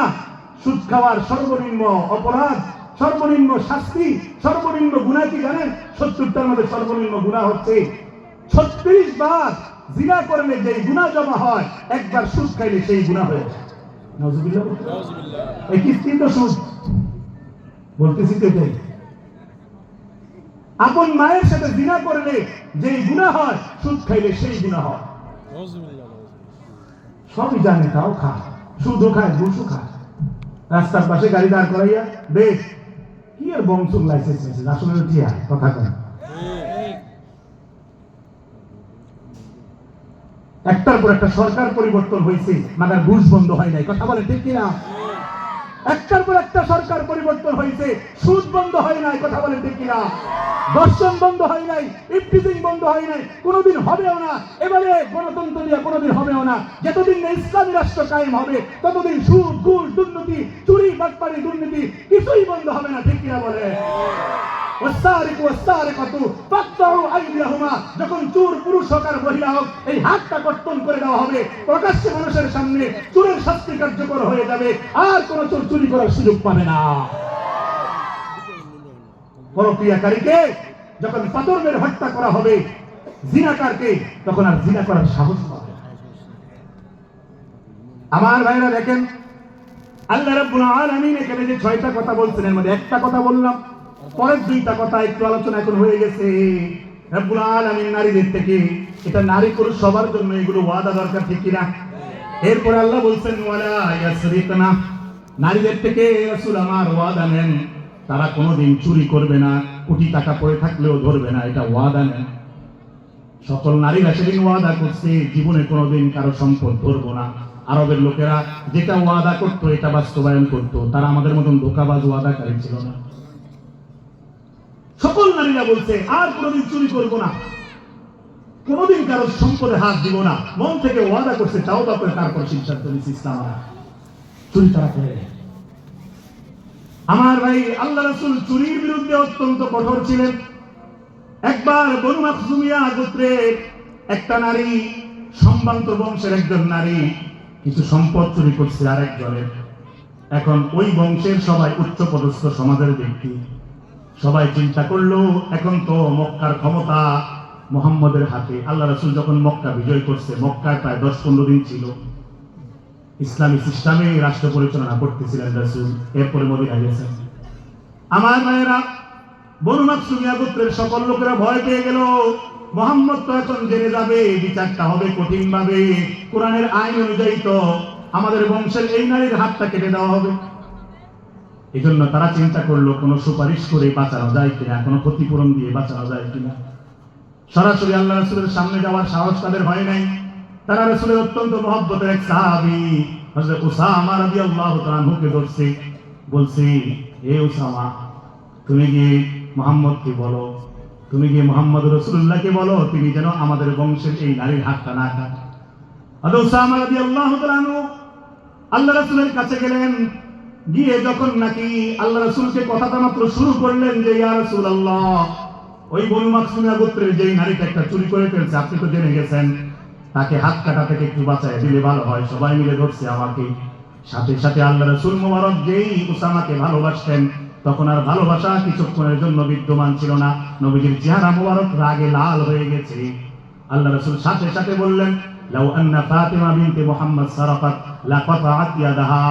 সুদ খাওয়ার সর্বনিম্ন অপরাধ, সর্বনিম্ন শাস্তি, সর্বনিম্ন গুনাহ কি জানেন? 70টার মধ্যে সর্বনিম্ন গুনাহ হচ্ছে 36 বার জিনা করলে যে গুনাহ জমা হয়, একবার সুদ খাইলে সেই গুনাহ হয়ে যায়। নাউজুবিল্লাহ। এই কিস্তি তো সুদ বলতেছি তো এটাই। আপন মায়ের সাথে জিনা করলে যে গুনাহ হয়, সুদ খাইলে সেই গুনাহ হয়। সবই জানে, তাও খায়, সুদও খায়, ঘুষও খায়। রাস্তার পাশে গাড়ি দাঁড় করাইয়া দেখ কি আর বংশুক লাইসেন্স আছে, আসলে টিয়া কথা কয়। একটার পর একটা সরকার পরিবর্তন হয়েছে, মাগার ঘুষ বন্ধ হয় নাই, কথা বলে ঠিক কিনা? একটার পর একটা সরকার পরিবর্তন হয়েছে, সুদ বন্ধ হয় নাই, কথা বলে ঠিক কিনা? দর্শন বন্ধ হয় নাই, ইফতিজিং বন্ধ হয় নাই, কোনোদিন হবেও না। এবারে গণতন্ত্র দিয়ে কোনোদিন হবেও না। যতদিন না ইসলামী রাষ্ট্র কায়েম হবে, ততদিন সুদ, ঘুষ, দুর্নীতি, চুরি, বাটপারি, দুর্নীতি কিছুই বন্ধ হবে না, ঠিক কিনা বলে? যখন চোর পুরুষ হোক আর মহিলা হোক, এই হাতটা কর্তন করে দেওয়া হবে, প্রকাশ্যে মানুষের সামনে চোরের শাস্তি কার্যকর হয়ে যাবে, আর কোন চোর চুরি করার সুযোগ পাবে না। পরক্রিয়াকারীকে যখন পাথর মেরে হত্যা করা হবে, জিনাকারকে তখন আর জিনা করার সাহস পাবে। আমার ভাইরা দেখেন, আল্লাহ রাব্বুল আলামিন এখানে যে 6টা কথা বলছেন, এর মধ্যে একটা কথা বললাম, পরের 2টা কথা একটু আলোচনা এখন হয়ে গেছে। রাব্বুল আলামিন নারীদের থেকে, এটা নারী পুরুষ সবার জন্য এগুলো ওয়াদা দরকার, ঠিক কিনা? এরপরে আল্লাহ বলছেন ওয়ালা ইয়াসরিকনা, নারীদের থেকে রাসূল আমার ওয়াদা নেন, তারা কোনোদিন চুরি করবে না, কোটি টাকা পড়ে থাকলেও ধরবে না, এটা ওয়াদা নেন। সকল নারীরা সেদিন ওয়াদা করছে জীবনে কোনোদিন কারো সম্পদ ধরবো না। আরবের লোকেরা যেটা ওয়াদা করতো এটা বাস্তবায়ন করতো, তারা আমাদের মতন ধোঁকাবাজ ওয়াদাকারী ছিল না। সকল নারীরা বলছে আর কোনোদিন চুরি করবো না, কোনোদিন কারো সম্পদে হাত দিব না, মন থেকে ওয়াদা করছে, তাও তারপরে তারপর সিদ্ধান্ত নিচ্ছে ইসলাম চুরি তারা করে। আমার ভাই, আল্লাহ রাসূল চুরির বিরুদ্ধে অত্যন্ত কঠোর ছিলেন। একবার বনু মাখজুমিয়া গোত্রের একটা নারী, সম্ভ্রান্ত বংশের একজন নারী কিছু সম্পদ চুরি করছে আরেকজনের। এখন ওই বংশের সবাই উচ্চপদস্থ সমাজের ব্যক্তি, সবাই চিন্তা করলো এখন তো মক্কার ক্ষমতা মুহাম্মদের হাতে। আল্লাহ রাসূল যখন মক্কা বিজয় করছে, মক্কায় প্রায় 10-15 দিন ছিল, ইসলামী সিস্টেমে রাষ্ট্র পরিচালনা করতেছিলেন রাসূল। এরপরে মদিনায় গেছেন। আমার ভাইয়েরা, বনু মাখজুমিয়া গোত্রের সকল লোকেরা ভয় পেয়ে গেল, মুহাম্মদ তো এখন জেনে যাবে, বিচারটা হবে কঠিন ভাবে, কোরআনের আইন অনুযায়ী তো আমাদের বংশের এই নারীর হাতটা কেটে দেওয়া হবে। এই জন্য তারা চিন্তা করলো কোনো সুপারিশ করে বাঁচানো যায় কিনা, কোনো ক্ষতিপূরণ দিয়ে বাঁচানো যায় কিনা। সরাসরি আল্লাহ রাসূলের সামনে যাওয়ার সাহস তাদের হয় নাই। তারা রাসূলের অত্যন্ত মহব্বতের এক সাহাবী হযরত উসামা রাদিয়াল্লাহু তাআলা আনহুকে ধরছে, বলছে হে উসামা, তুমি গিয়ে মুহাম্মদকে বলো, তুমি গিয়ে মুহাম্মদ রাসূলুল্লাহকে বলো, তিনি যেন আমাদের বংশের এই নারীর হাতটা না কাটে। হযরত উসামা রাদিয়াল্লাহু তাআলা আনহু আল্লাহ রাসূলের কাছে গেলেন, গিয়ে যখন নাকি আল্লাহ রাসূলকে কথাটা মাত্র শুরু করলেন যে ইয়া রাসূলুল্লাহ, ওই বনু মাখজুমিয়া গোত্রের যেই নারীটা একটা চুরি করে ফেলছে, আপনি তো জেনে গেছেন, তাকে হাত কাটা থেকে একটু বাঁচায় দিলে ভালো হয়। সবাই মিলে ধরছে আমাকে। সাথে সাথে আল্লাহ রাসূল মুবারক যেই উসামাকে ভালোবাসতেন, তখন আর ভালোবাসা কিছুক্ষণের জন্য বিদ্যমান ছিল না। নবীজির চেহারা মুবারক রাগে লাল হয়ে গেছে। আল্লাহ রাসূল সাথে সাথে বললেন, লাউ আন্না ফাতিমা বিনতে মুহাম্মদ সারাকাত লাকাতাআত ইয়াদাহা।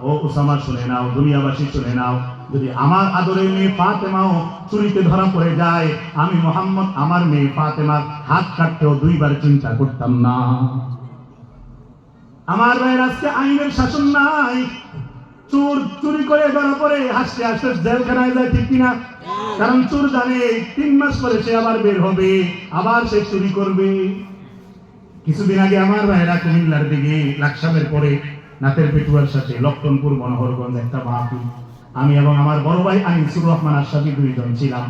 ও উসামা শুনে নাও, দুনিয়াবাসী শুনে নাও, যদি আমার আদরের মেয়ে ফাতেমাও চুরিতে ধরা পড়ে যায়, আমি মুহাম্মদ আমার মেয়ে ফাতেমার হাত কাটতেও 2 বার চিন্তা করতাম না। আমার ভাইয়ের, আজকে আইনের শাসন নাই। চোর চুরি করে ধরা পড়ে হাসতে হাসতে জেলখানায় যায়, ঠিক কিনা? কারণ চোর জানে 3 মাস পরে সে আবার বের হবে, আবার সে চুরি করবে। কিছুদিন আগে আমার ভাইয়েরা কুমিল্লার দিকে লাকসামের পরে নাতের পেটুয়ার সাথে লক্ষণপুর মনোহরগঞ্জ একটা মাহফিল, আমি এবং আমার বড় ভাই আনিসুর রহমান আশরাফি 2 জন ছিলাম।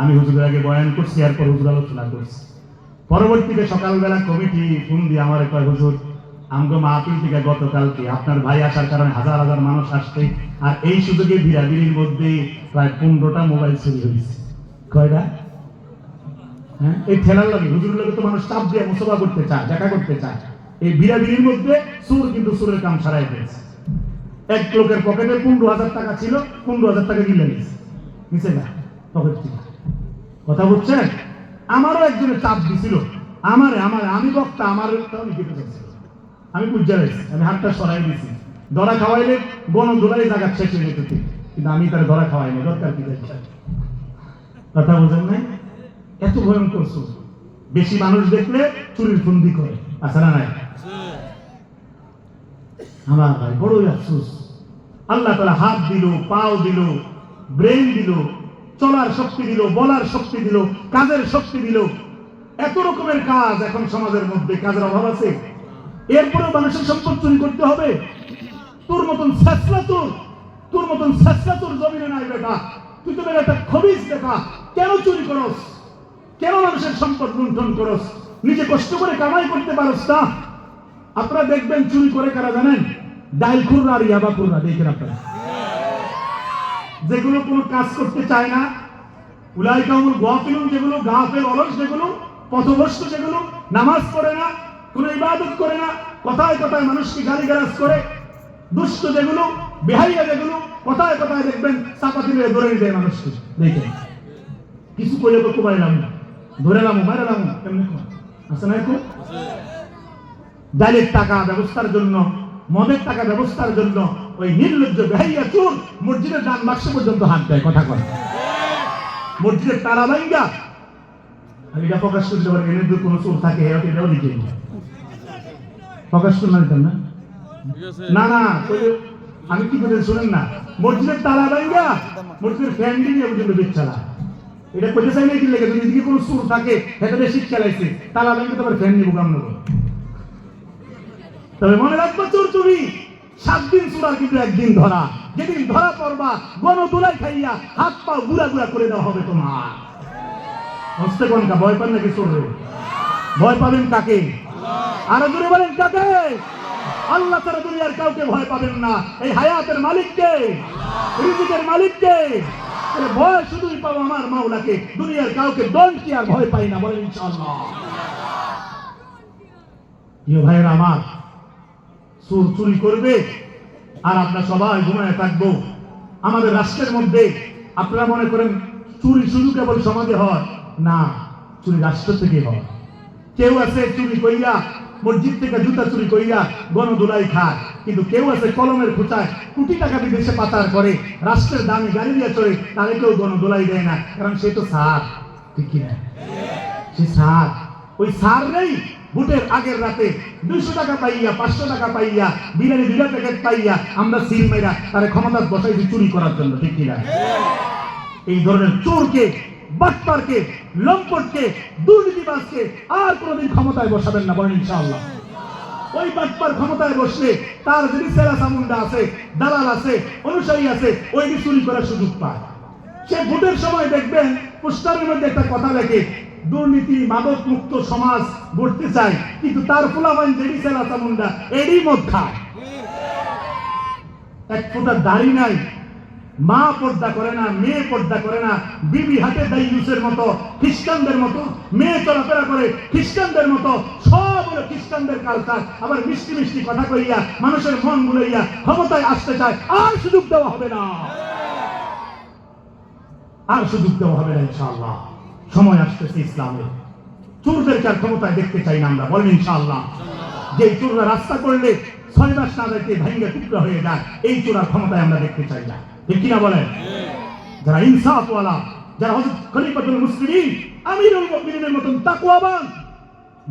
আমি হুজুরের আগে বয়ান করছি, এরপর হুজুর আলোচনা করছি। পরবর্তীতে সকালবেলা কমিটি ফোন দিয়ে আমার কয়, হুজুর আমগো মাহফিল থেকে গতকালকে আপনার ভাই আসার কারণে হাজার হাজার মানুষ আসছে, আর এই সুযোগে ভিড়াভিড়ির মধ্যে প্রায় 15টা মোবাইল চুরি হয়েছে। কয়টা? হ্যাঁ, এই ঠেলার লাগে হুজুরের লাগে তো মানুষ চাপ দিয়ে মুসফা করতে চায়, দেখা করতে চায়। এই বিড়াবিড়ির মধ্যে সুর কিন্তু সুরের কাম সারাই ফেলছে। এক লোকের পকেটে 15,000 টাকা ছিল, 15,000 টাকা গিলে নিচে না পকেট থেকে। কথা বলছেন? আমারও একজনের চাপ দিছিল, আমি বক্তা, আমার লিখিতে চাইছিল, আমি বুঝতে পারছি, আমি হাতটা সরাই দিয়েছি। ধরা খাওয়াইলে বন দোলাই জায়গা শেষ হয়ে যেত, কিন্তু আমি তার ধরা খাওয়াইনি, দরকার কি? কথা বোঝেন নাই? এত ভয়ঙ্কর সুর। বেশি মানুষ দেখলে চুরির ফন্দি করে, আছে না নাই? আমার ভাই বড়ই আফসোস, আল্লাহ তাআলা হাত দিল, পাও দিল, ব্রেন দিল, চলার শক্তি দিল, বলার শক্তি দিল, কাজের শক্তি দিল। এত রকমের কাজ এখন সমাজের মধ্যে, কাজের অভাব আছে। এরপরেও মানুষের সম্পদ চুরি করতে হবে? তোর মতন ছেঁচড়া তোর জমিনে নাই বেটা। তুই তো একটা খবিস দেখা, কেন চুরি করস? কেন মানুষের সম্পদ লুণ্ঠন করস? নিজে কষ্ট করে কামাই করতে পারস না? আপনারা দেখবেন চুরি করে কারা জানেন? ডাইল খুররা আর ইয়াবা খুররা। দেখেন আপনারা, যেগুলো কোনো কাজ করতে চায় না, উলাইকাউল গাফিলুন, যেগুলো গাফেল অলস, যেগুলো পথভ্রষ্ট, যেগুলো নামাজ পড়ে না, কোনো ইবাদত করে না, কথায় কথায় মানুষকে গালিগালাজ করে, দুষ্ট যেগুলো, বেহাইয়া যেগুলো, কথায় কথায় দেখবেন চাপাতি মেরে ধরে নিতে মানুষকে। দেখেন কিছু কইলে তো কুবাইলাম, ধরেলাম, মারালাম, এমনি আছে না? এখন ডাইলের টাকা ব্যবস্থার জন্য, মদের টাকা ব্যবস্থার জন্য ওই নির্লজ্জ বেহাইয়া চোর মসজিদের দান বাক্স পর্যন্ত হাত দেয়। কথা কয় মসজিদের তালা ভাঙ্গা। আমি এটা প্রকাশ করতে পারি, এর যদি কোনো চোর থাকে এটাও লিখে প্রকাশ করলাম না। না না, আমি কি বলে শুনেন না, মসজিদের তালা ভাঙ্গা মসজিদের ফ্যান দিয়ে পর্যন্ত বেচ চালা। এটা করতে চাই না কি লেগে, যদি এদিকে কোনো চোর থাকে সেটা শিখ চালাইছে, তালা ভাঙ্গে তোমার ফ্যান নিবো কাম নেবো। তবে মনে রাখবো, চোর তুমি 7 দিন চোরার কিন্তু একদিন ধরা। যেদিন ধরা পড়বা গণদোলাই খাইয়া হাত পা গুড়া গুড়া করে দেওয়া হবে তোমার। হস্তে কোনকা ভয় পান নাকি চোর? ভয় পাবেন কাকে? আরো জোরে বলেন কাকে? আল্লাহ ছাড়া দুনিয়ার কাউকে ভয় পাবেন না। এই হায়াতের মালিককে, রিজিকের মালিককে। ভয় শুধুই পাবো আমার মাওলাকে, দুনিয়ার কাউকে ডোন্ট কেয়ার, ভয় পাই না। বলেন ইনশাআল্লাহ। প্রিয় ভাইয়েরা আমার, চোর চুরি করবে আর আমরা সবাই ঘুমায় থাকবো। আমাদের রাষ্ট্রের মধ্যে আপনারা মনে করেন চুরি শুধু কেবল সমাজে হয় না, চুরি রাষ্ট্র থেকে হয়। কেউ আছে চুরি কইরা মসজিদ থেকে জুতা চুরি কইরা গণদোলাই খায়, কিন্তু কেউ আছে কলমের খোঁচায় কোটি টাকা বিদেশে পাচার করে, রাষ্ট্রের দামি গাড়ি দিয়ে চলে, তাহলে কেউ গণদোলাই দেয় না, কারণ সে তো সার। ঠিক কিনা? সে সার। ওই সার নেই ভোটের আগের রাতে 200 টাকা পাইয়া, 500 টাকা পাইয়া, বিরিয়ানি 2 প্যাকেট পাইয়া আমরা সিল মেরা তারে ক্ষমতা বসাইছি চুরি করার জন্য। ঠিক কিনা? এই ধরনের চোরকে, বাটপারকে, লম্পটকে, দুর্নীতিবাজকে আর কোনোদিন ক্ষমতায় বসাবেন না। বলেন ইনশাআল্লাহ। ওই বাটপার ক্ষমতায় বসলে তার যদি সেরা সামুন্ডা আছে, দালাল আছে, অনুসারী আছে, ওই চুরি করার সুযোগ পায়। সে ভোটের সময় দেখবেন পোস্টারের মধ্যে একটা কথা লেখে, দুর্নীতি মাদক মুক্ত সমাজ গড়তে চায়, কিন্তু তার ফুলাবান যেটি সেরা সামুন্ডা এরই মদ খায়। এক ফোঁটা দাড়ি নাই, মা পর্দা করে না, মেয়ে পর্দা করে না, বিবি হাতে দাইয়ুসের মতো, খ্রিস্টানদের মতো মেয়ে চলাফেরা করে, খ্রিস্টানদের মতো, সব হলো খ্রিস্টানদের কালচার। আবার মিষ্টি মিষ্টি কথা কইয়া মানুষের মন বুলাইয়া ক্ষমতায় আসতে চায়। আর সুযোগ দেওয়া হবে না, আর সুযোগ দেওয়া হবে না ইনশাআল্লাহ। সময় আসতেছে ইসলামের। চোরদেরকে আর ক্ষমতায় দেখতে চাই না আমরা। বলেন ইনশাআল্লাহ। যে চোররা রাস্তা করলে 6 মাস না যাইতে ভাঙ্গা টুকরা হয়ে যায়, এই চোরার ক্ষমতায় আমরা দেখতে চাই না। ঠিক কিনা বলেন? যারা ইনসাফওয়ালা, যারা হযরত খলিফাতুল মুসলিমিন আমিরুল মুমিনিনের মতন তাকওয়াবান,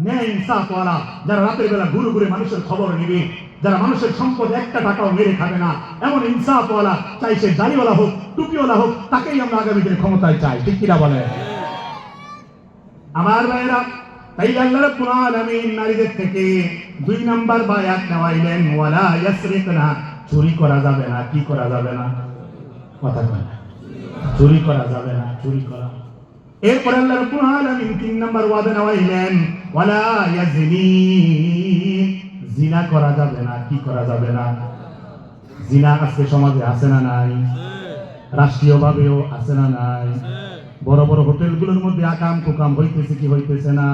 ন্যায় ইনসাফওয়ালা, যারা রাতের বেলা ঘুরে ঘুরে মানুষের খবর নেবে, যারা মানুষের সম্পদ একটা টাকাও মেরে খাবে না, এমন ইনসাফওয়ালা, চাই সে দাড়িওয়ালা হোক, টুপিওয়ালা হোক, তাকেই আমরা আগামী দিনে ক্ষমতায় চাই। ঠিক কিনা বলেন? আমার ভাইরা, তাই আল্লাহ রাব্বুল আলামিন নারীদের থেকে 2 নাম্বার বায়াত নেওয়াইলেন, ওয়ালা ইয়াসরিকনা, চুরি করা যাবে না। কি করা যাবে না? কথা কয় না, চুরি করা যাবে না, চুরি করা। এরপর আল্লাহ রাব্বুল আলামিন 3 নাম্বার ওয়াদা নেওয়াইলেন, ওয়ালা ইয়াজনি, জিনা করা যাবে না। কি করা যাবে না? জিনা আজকে সমাজে আছে না নাই? রাষ্ট্রীয়ভাবেও আছে না নাই? বড় বড় হোটেলগুলোর মধ্যে আকাম কুকাম হইতেছে কি হইতেছে না?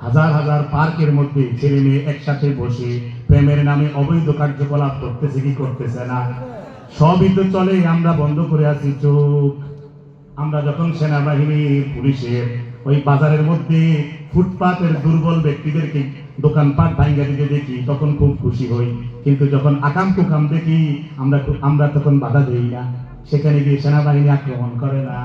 হাজার হাজার পার্কের মধ্যে ছেলে মেয়ে একসাথে বসে প্রেমের নামে অবৈধ কার্যকলাপ করতেছে কি করতেছে না? সবই তো চলে, আমরা বন্ধ করে আছি চোখ। আমরা যখন সেনাবাহিনী পুলিশের ওই বাজারের মধ্যে ফুটপাতের দুর্বল ব্যক্তিদেরকে দোকানপাট ভাঙ্গা দিতে দেখি তখন খুব খুশি হই, কিন্তু যখন আকাম কুকাম দেখি আমরা তখন বাধা দেই না। সেখানে গিয়ে সেনাবাহিনী আক্রমণ করে না।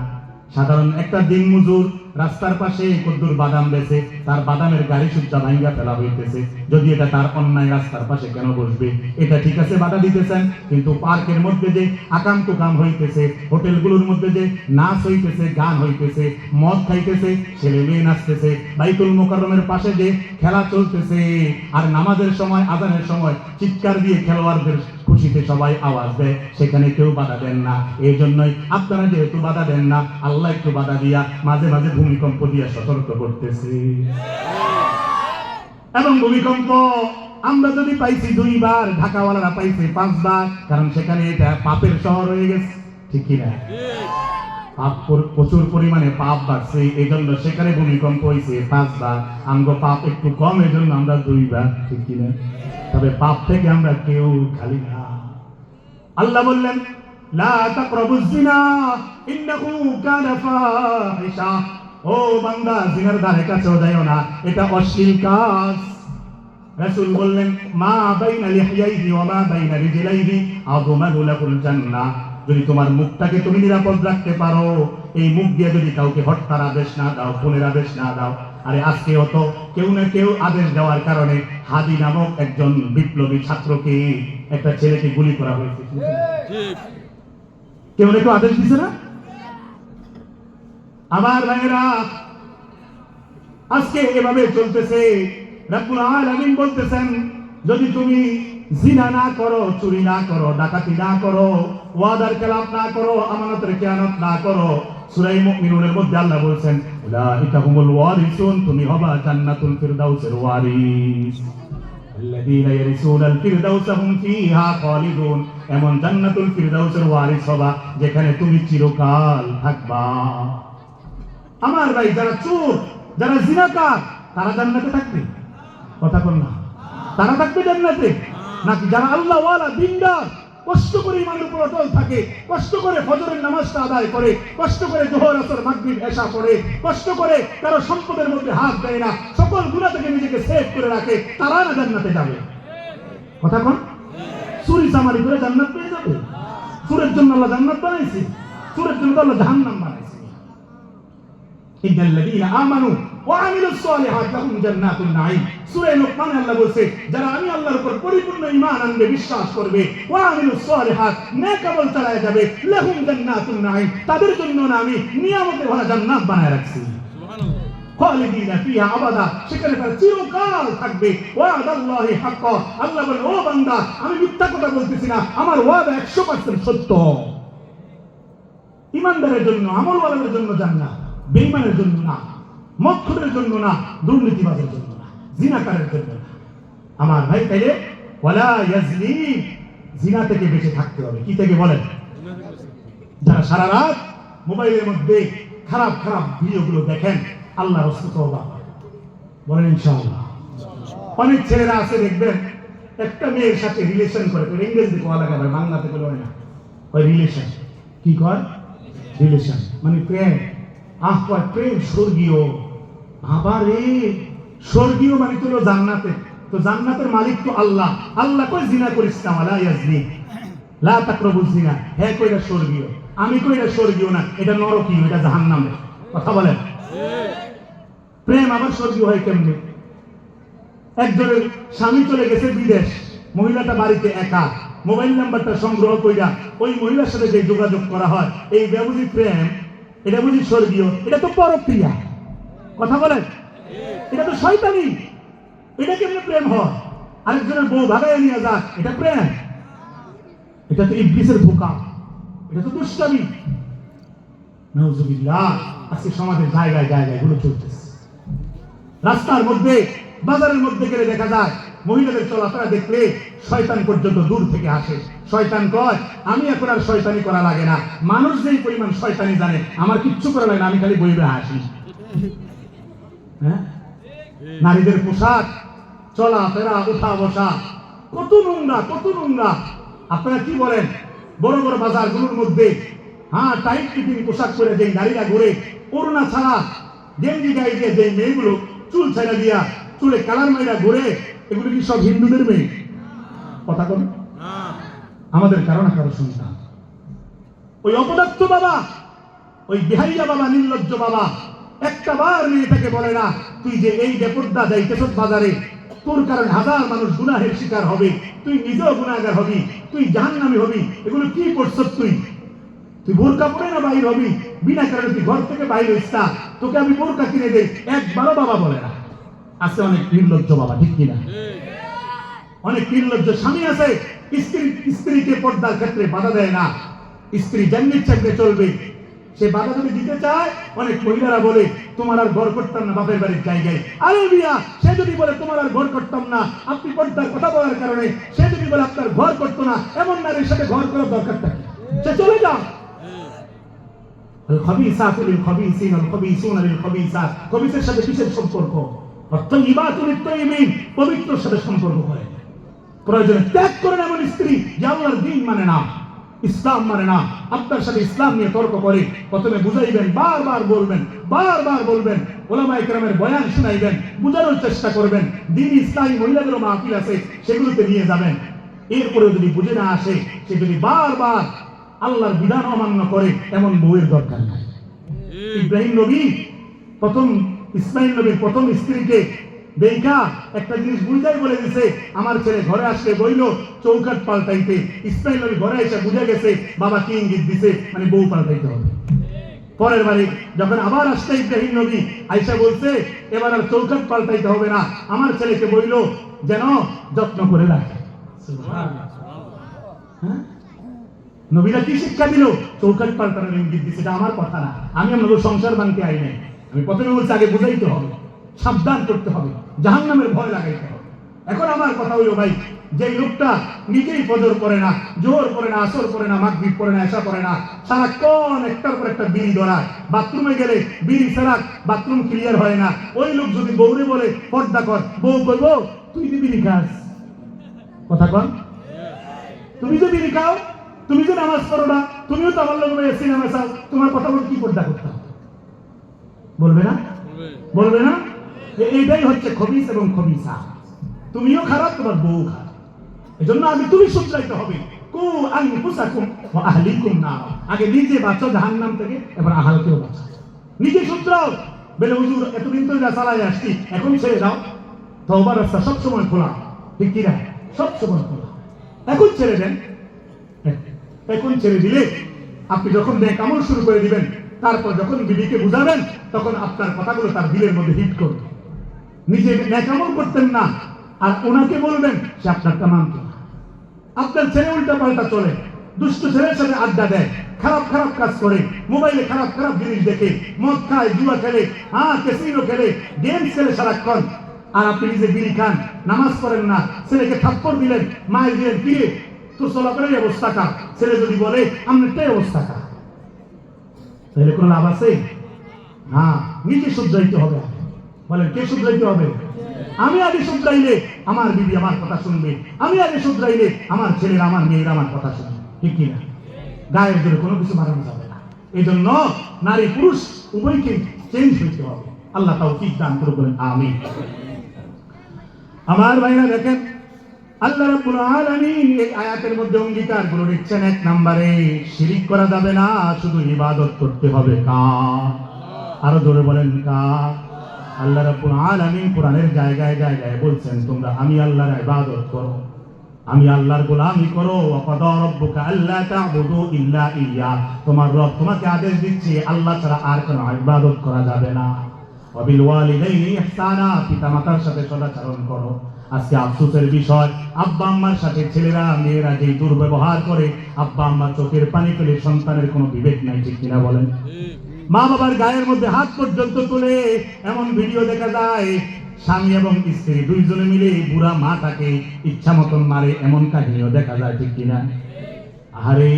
সাধারণ একটা দিনমজুর রাস্তার পাশে কদ্দুর বাদাম বেচে, তার বাদামের গাড়ি সুদ্ধা ভাঙ্গা ফেলা হইতেছে। যদি এটা তার অন্যায়, রাস্তার পাশে কেন বসবে? এটা ঠিক আছে, বাধা দিতেছেন, কিন্তু পার্কের মধ্যে যে আকাম কুকাম হইতেছে, হোটেলগুলোর মধ্যে যে নাচ হইতেছে, গান হইতেছে, মদ খাইতেছে, ছেলে মেয়ে নাচতেছে, বাইতুল মোকাররমের পাশে যে খেলা চলতেছে, আর নামাজের সময় আজানের সময় চিৎকার দিয়ে খেলোয়াড়দের খুশিতে সবাই আওয়াজ দেয়, সেখানে কেউ বাধা দেন না। এই জন্যই আপনারা যেহেতু বাধা দেন না, আল্লাহ একটু বাধা দিয়া মাঝে মাঝে ভূমিকম্প দিয়া সতর্ক করতেছে। এবং ভূমিকম্প আমরা যদি পাইছি 2 বার, ঢাকাওয়ালারা পাইছে 5 বার, কারণ সেখানে এটা পাপের শহর হয়ে গেছে, ঠিক কিনা? পাপ প্রচুর পরিমাণে পাপ বাড়ছে, এই জন্য সেখানে ভূমিকম্প হয়েছে 5 বার। আমগো পাপ একটু কম, এই জন্য আমরা 2 বার, ঠিক কিনা? তবে পাপ থেকে আমরা কেউ খালি না। আল্লাহ বললেন লা তাকরাবুজ জিনা ইন্নাহু কানা ফাহিশা। ও বান্দা, জিনার ধারে কাছেও যাইও না, এটা অশ্লীল কাজ। রাসূল বললেন মা বাইনা লিহইয়াইহি ওয়া মা বাইনা রিজলাইহি আযমানু লাকুল জান্নাহ। যদি তোমার মুখটাকে তুমি নিরাপদ রাখতে পারো, এই মুখ দিয়ে যদি কাউকে হত্যার আদেশ না দাও, খুনের আদেশ না দাও। আরে আজকে হতো কেউ না কেউ আদেশ দেওয়ার কারণে হাদি নামক একজন বিপ্লবী ছাত্রকে, একটা ছেলেকে গুলি করা হয়েছে। কেউ না কেউ আদেশ দিছে না? আমার ভাইয়েরা, আজকে এভাবে চলতেছে। রব্বুল আলামিন বলতেছেন যদি তুমি জিনা না করো, চুরি না করো, ডাকাতি না করো, ওয়াদার খেলাফ না করো, আমানতের খেয়ানত না করো, সূরা মুমিনুনের মধ্যে আল্লাহ বলেন উলাইকা হুমুল ওয়ারিসুন, তুমি হবা জান্নাতুল ফিরদাউসের ওয়ারিস। আল্লাযীনা ইয়ারিসুনাল ফিরদাউসা হুম ফিহা খালিদুন, এমন জান্নাতুল ফিরদাউসের ওয়ারিস হবা যেখানে তুমি চিরকাল থাকবা। আমার ভাই, যারা চোর, যারা জিনাকার, তারা জান্নাতে থাকবে? কথা বল না। তারা থাকবে জান্নাতে? নাকি যারা আল্লাহ ওয়ালা দিনদার, কষ্ট করে ইমানের উপর অটল থাকে, কষ্ট করে ফজরের নামাজটা আদায় করে, কষ্ট করে যোহর আসর মাগরিব এশা করে, কষ্ট করে কারো সম্পদের মধ্যে হাত দেয় না, সকল গুনাহ থেকে নিজেকে সেভ করে রাখে, তারা না জান্নাতে যাবে? কথা কোন? চুরি চামারি করে জান্নাত পেয়ে যাবে? চোরের জন্য আল্লাহ জান্নাত বানাইছে? চোরের জন্য আল্লাহ জাহান্নাম বানাইছে। ইন্নাল্লাযীনা আমানু ওয়া আমিলুস সালিহাত লাহুম জান্নাতুন নাঈম। সূরা লুকমানে আল্লাহ বলেছে যারা আমি আল্লাহর উপর পরিপূর্ণ ঈমান আনবে, বিশ্বাস করবে, ওয়া আমিলুস সালিহাত, নেক আমল চালায় যাবে, লাহুম জান্নাতুন নাঈম, তাদের জন্য আমি নিয়ামতে ভরা জান্নাত বানায় রাখছি। সুবহানাল্লাহ। খালিদিনা ফিহা আবাদা, সেখানে তারা চিরকাল থাকবে। ওয়াদাল্লাহি হাক্কা, আল্লাহ বলেন ও বান্দা, আমি মিথ্যা কথা বলতেছি না, আমার ওয়াদা 100% সত্য। ঈমানদারের জন্য, আমলওয়ালাদের জন্য জান্নাত, বেঈমানের জন্য না, মদখোরের জন্য না, দুর্নীতিবাজের জন্য না, জিনাকারের জন্য না। আমার ভাই, তাইলে ওয়ালা ইয়াজনি, জিনা থেকে বেঁচে থাকতে হবে। কি থেকে বলেন? যারা সারা রাত মোবাইলের মধ্যে খারাপ খারাপ ভিডিওগুলো দেখেন, আল্লাহর রাসূল তওবা বলেন ইনশাআল্লাহ। অনেক ছেলেরা আছে দেখবেন একটা মেয়ের সাথে রিলেশন করে, ইংরেজি কোয়া লাগা ভাই, বাংলাতে বলে না, ওই রিলেশন কি কয়? রিলেশন মানে প্রেম। প্রেম স্বর্গীয়। আবার স্বর্গীয় মানে তো জান্নাতে, তো জান্নাতের মালিক তো আল্লাহ। আল্লাহ কই জিনা করিস না, ওয়ালা ইয়াজনি লা তাকরাবুজ জিনা। হ্যাঁ কইরা স্বর্গীয়, আমি কইরা স্বর্গীয় না, এটা নরকীয়, এটা জাহান্নামে। কথা বলেন। প্রেম আবার স্বর্গীয় হয় কেমনে? একজনের স্বামী চলে গেছে বিদেশ, মহিলাটা বাড়িতে একা, মোবাইল নাম্বারটা সংগ্রহ কইরা ওই মহিলার সাথে যে যোগাযোগ করা হয়, এই ব্যবধি প্রেম, এটা বুঝি স্বর্গীয়? এটা তো পরক্রিয়া। কথা বলেন, এটা তো শয়তানি। এটা কেমনে প্রেম হয়? আরেকজনের বউ ভাগায় নিয়ে যাক, এটা প্রেম? এটা তো ইবলিসের ধোঁকা, এটা তো দুষ্টামি। নাউজুবিল্লাহ। আজকে সমাজের জায়গায় জায়গায় গুলো চলতেছে। রাস্তার মধ্যে, বাজারের মধ্যে গেলে দেখা যায় মহিলাদের চলাফেরা দেখলে শয়তান পর্যন্ত দূর থেকে আসে। শয়তান কয় আমি এখন আর শয়তানি করা লাগে না, মানুষ যেই পরিমাণ শয়তানি জানে আমার কিচ্ছু করা লাগে না, আমি খালি বইবে হাসি। হ্যাঁ, নারীদের পোশাক, চলাফেরা, উঠা বসা কত নোংরা, কত নোংরা। আপনারা কি বলেন, বড় বড় বাজারগুলোর মধ্যে টাইট ফিটিং পোশাক পরে যে নারীরা ঘুরে, ওড়না ছাড়া গেঞ্জি গায়ে দিয়ে যে মেয়েগুলো চুল ছেড়ে দিয়া চুলে কালার মেয়েরা ঘুরে, এগুলো কি সব হিন্দুদের মেয়ে? কথা বল, আমাদের কারো না কারো সন্তান। ওই অপদার্থ বাবা, ওই বিহাইয়া বাবা, নির্লজ্জ বাবা একটা বার মেয়েটাকে বলে না তুই যে এই বেপরদা যাইতেছ বাজারে, তোর কারণে হাজার মানুষ গুনাহের শিকার হবে, তুই নিজেও গুনাহগার হবি, তুই জাহান্নামী হবি, এগুলো কি করছ তুই? তুই বোরকা পরে না বাইর হবি, বিনা কারণে তুই ঘর থেকে বাইরে হইস না, তোকে আমি বোরকা কিনে দেই, একবারও বাবা বলে না। আছে অনেক নির্লজ্জ বাবা, ঠিক কিনা? অনেক নির্লজ্জ স্বামী আছে স্ত্রীকে পর্দার ক্ষেত্রে বাধা দেয় না, স্ত্রী যেমনি চাকরি চলবে সে বাধা যদি দিতে চায়। অনেক মহিলারা বলে তোমার আর ঘর করতাম না বাপের বাড়ির জায়গায়। আরে বিয়া, সে যদি বলে তোমার আর ঘর করতাম না, আপনি পর্দার কথা বলার কারণে সে যদি বলে আপনার ঘর করতো না, এমন নারীর সাথে ঘর করার দরকারটা কি? সে চলে যাও। الخبيثات للخبيثين والخبيثون للخبيثات, খবিসের সাথে কিসের সম্পর্ক? অত্তয়িবাতুল লিত্তয়িবিন, পবিত্রের সাথে সম্পর্ক করে। প্রয়োজনে ত্যাগ করেন এমন স্ত্রী যে আল্লাহর দ্বীন মানে না, ইসলাম মানে না, আপনার সাথে ইসলাম নিয়ে তর্ক করে। প্রথমে বুঝাইবেন, বারবার বলবেন, বারবার বলবেন, ওলামায়ে কেরামের বয়ান শুনাইবেন, বুঝানোর চেষ্টা করবেন। দ্বীন ইসলামী মহিলাদেরও মাহফিল আছে, সেগুলোতে নিয়ে যাবেন। এরপরেও যদি বুঝে না আসে, সে যদি বারবার আল্লাহর বিধান অমান্য করে, এমন বউয়ের দরকার নাই। ইব্রাহিম নবী ইসমাইল নবীর প্রথম স্ত্রীকে দেখা একটা জিনিস বুঝাই বলে দিছে, আমার ছেলে ঘরে আসলে বইল চৌকাট পাল্টাইতে। ইসমাইল নবী ঘরে এসে বুঝে গেছে বাবা কি ইঙ্গিত দিছে, মানে বউ পাল্টাইতে হবে। পরের বারে যখন আবার আসছে ইব্রাহিম নবী, আয়েশা বলছে এবার আর চৌকাট পাল্টাইতে হবে না, আমার ছেলেকে বইল যেন যত্ন করে রাখে। হ্যাঁ, নবীরা কি শিক্ষা দিল? চৌকাট পাল্টানোর ইঙ্গিত দিচ্ছে। এটা আমার কথা না, আমি আপনাদের সংসার বানতে আই নাই। আমি প্রথমে বলছি আগে বুঝাইতে হবে, সাবধান করতে হবে, জাহান্নামের ভয় লাগাইতে হবে। এখন আমার কথা হইল ভাই, যে লোকটা নিজেই ফজর পড়ে না, জোহর পড়ে না, আসর পড়ে না, মাগরিব পড়ে না, এশা পড়ে না, সারাক্ষণ একটার পর একটা বিড়ি ধরায়, বাথরুমে গেলে বিড়ি ছাড়া বাথরুম ক্লিয়ার হয় না, ওই লোক যদি বউরে বলে পর্দা কর, বউ কইবো তুই যে বিড়ি খাস। কথা কন, তুমি যে বিড়ি খাও, তুমি যে নামাজ পড়ো না, তুমিও তো আমার লোক সিনেমা চাও, তোমার কথা বল কি পর্দা করতে হবে? বলবে না? বলবে না? এইটাই হচ্ছে খবিস এবং খবিসা। তুমিও খারাপ, তোমার বউ খারাপ। এজন্য আগে তুমি শুধরাইতে হবে। কু আনফুসাকুম ওয়া আহলিকুম নার, আগে নিজে বাঁচো জাহান্নাম থেকে, এবার আহলকেও বাঁচাও। নিজে শুধরাও। বলে হুজুর এতদিন তো যা চালাই আসছি, এখন ছেড়ে দাও। তওবার রাস্তা সবসময় খোলা, ঠিক কিনা? সবসময় খোলা, এখন ছেড়ে দেন। এখন ছেড়ে দিলে আপনি যখন নেক আমল শুরু করে দিবেন, তারপর যখন বিবিকে বুঝাবেন, তখন আপনার কথাগুলো তার দিলের মধ্যে হিট করবে। নিজে নেক আমল করতেন না, আর ওনাকে বলবেন, সে আপনারটা মানত না। আপনার ছেলে উল্টা পাল্টা চলে, দুষ্ট ছেলের সাথে আড্ডা দেয়, খারাপ খারাপ কাজ করে, মোবাইলে খারাপ খারাপ জিনিস দেখে, মদ খায়, জুয়া খেলে, ক্যাসিনো খেলে, গেমস খেলে সারাক্ষণ। আর আপনি নিজে বিড়ি খান, নামাজ পড়েন না, ছেলেকে থাপ্পড় দিলেন, মায়ের দিলেন, ফিরে তোর চলাফেরার অবস্থা কা। ছেলে যদি বলে আপনারটাই অবস্থা কা, তাহলে কোনো লাভ আছে? না, নিজে শুধরাইতে হবে। বলেন কে শুধরাইতে হবে? আমি আগে শুধরাইলে আমার বিবি আমার কথা শুনবে, আমি আগে শুধরাইলে আমার ছেলেরা, আমার মেয়েরা আমার কথা শুনবে, ঠিক কিনা? গায়ের জোরে কোনো কিছু মারানো যাবে না। এই জন্য নারী পুরুষ উভয়কে চেঞ্জ হইতে হবে। আল্লাহ তাওফিক দান করবেন, আমিন। আমার ভাইরা দেখেন, আল্লাহ রাব্বুল আলামিন এই আয়াতের মধ্যে অঙ্গীকারগুলো দিচ্ছেন। এক নম্বরে শিরিক করা যাবে না, শুধু ইবাদত করতে হবে কার? আরো জোরে বলেন কার? আল্লাহ রাব্বুল আলামিন কোরআনের জায়গায় জায়গায় বলছেন তোমরা আমি আল্লাহর ইবাদত করো, আমি আল্লাহর গোলামি করো। ওয়া কাদা রাব্বুকা আল্লা তা'বুদু ইল্লা ইয়্যা, তোমার রব তোমাকে আদেশ দিচ্ছে আল্লাহ ছাড়া আর কোনো ইবাদত করা যাবে না। ওয়া বিল ওয়ালিদাইনি ইহসানা, পিতামাতার সাথে সদাচরণ করো। আজকে আফসোসের বিষয়, আব্বা আম্মার সাথে ছেলেরা মেয়েরা যে দুর্ব্যবহার করে, আব্বা আম্মা চোখের পানি ফেলে, সন্তানের কোনো বিবেক নাই, ঠিক কিনা বলেন? মা বাবার গায়ের মধ্যে হাত পর্যন্ত তুলে এমন ভিডিও দেখা যায়, স্বামী এবং স্ত্রী দুইজনে মিলে বুড়া মাটাকে ইচ্ছা মতন মারে, এমন কাহিনীও দেখা যায়, ঠিক কিনা? আরে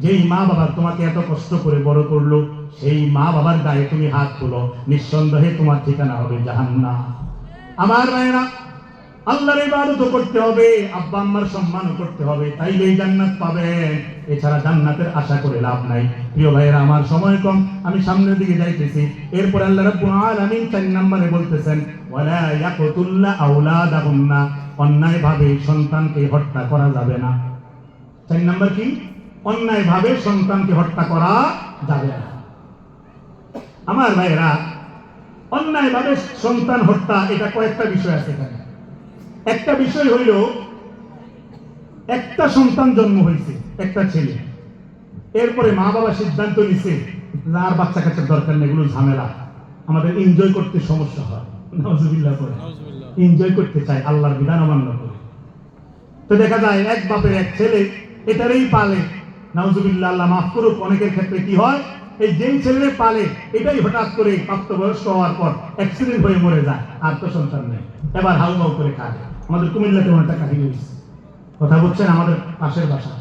যেই মা বাবা তোমাকে এত কষ্ট করে বড় করলো, সেই মা বাবার গায়ে তুমি হাত তুলো, নিঃসন্দেহে তোমার ঠিকানা হবে জাহান্নাম। আমার ভাইরা, আল্লাহর ইবাদত করতে হবে, আব্বা আম্মার সম্মান করতে হবে, তাইলেই জান্নাত পাবেন, এছাড়া জান্নাতের আশা করে লাভ নাই। প্রিয় ভাইরা, আমার সময় কম, আমি সামনের দিকে যাইতেছি। এরপর আল্লাহ রাব্বুল আলামিন 4 নম্বরে বলতেছেন, ওয়ালা ইয়াকতুল্লা আওলাদাহুন্না, অন্যায় ভাবে সন্তানকে হত্যা করা যাবে না। 4 নম্বর কি? অন্যায় ভাবে সন্তানকে হত্যা করা যাবে না। আমার ভাইরা, অন্যায় ভাবে সন্তান হত্যা, এটা কয়েকটা বিষয় আছে এখানে। একটা বিষয় হইল, একটা সন্তান জন্ম হয়েছে, একটা ছেলে, এরপরে মা বাবা সিদ্ধান্ত নিছে আর বাচ্চা কাচ্চার দরকার নেই, এগুলো ঝামেলা, আমাদের এনজয় করতে সমস্যা হয়, নাউজুবিল্লাহ করে এনজয় করতে চাই আল্লাহর বিধান অমান্য করে। তো দেখা যায় এক বাপের এক ছেলে এটারই পালে, নাউজুবিল্লাহ, আল্লাহ মাফ করুক, অনেকের ক্ষেত্রে কি হয়, এই যেই ছেলে পালে এটাই হঠাৎ করে প্রাপ্তবয়স্ক হওয়ার পর অ্যাক্সিডেন্ট হয়ে মরে যায়, আর তো সন্তান নেই, এবার হাউ মাউ করে খায়। আমাদের কুমিল্লাতে একটা কাহিনী হয়েছে, কথা বলছেন, আমাদের পাশের বাসা,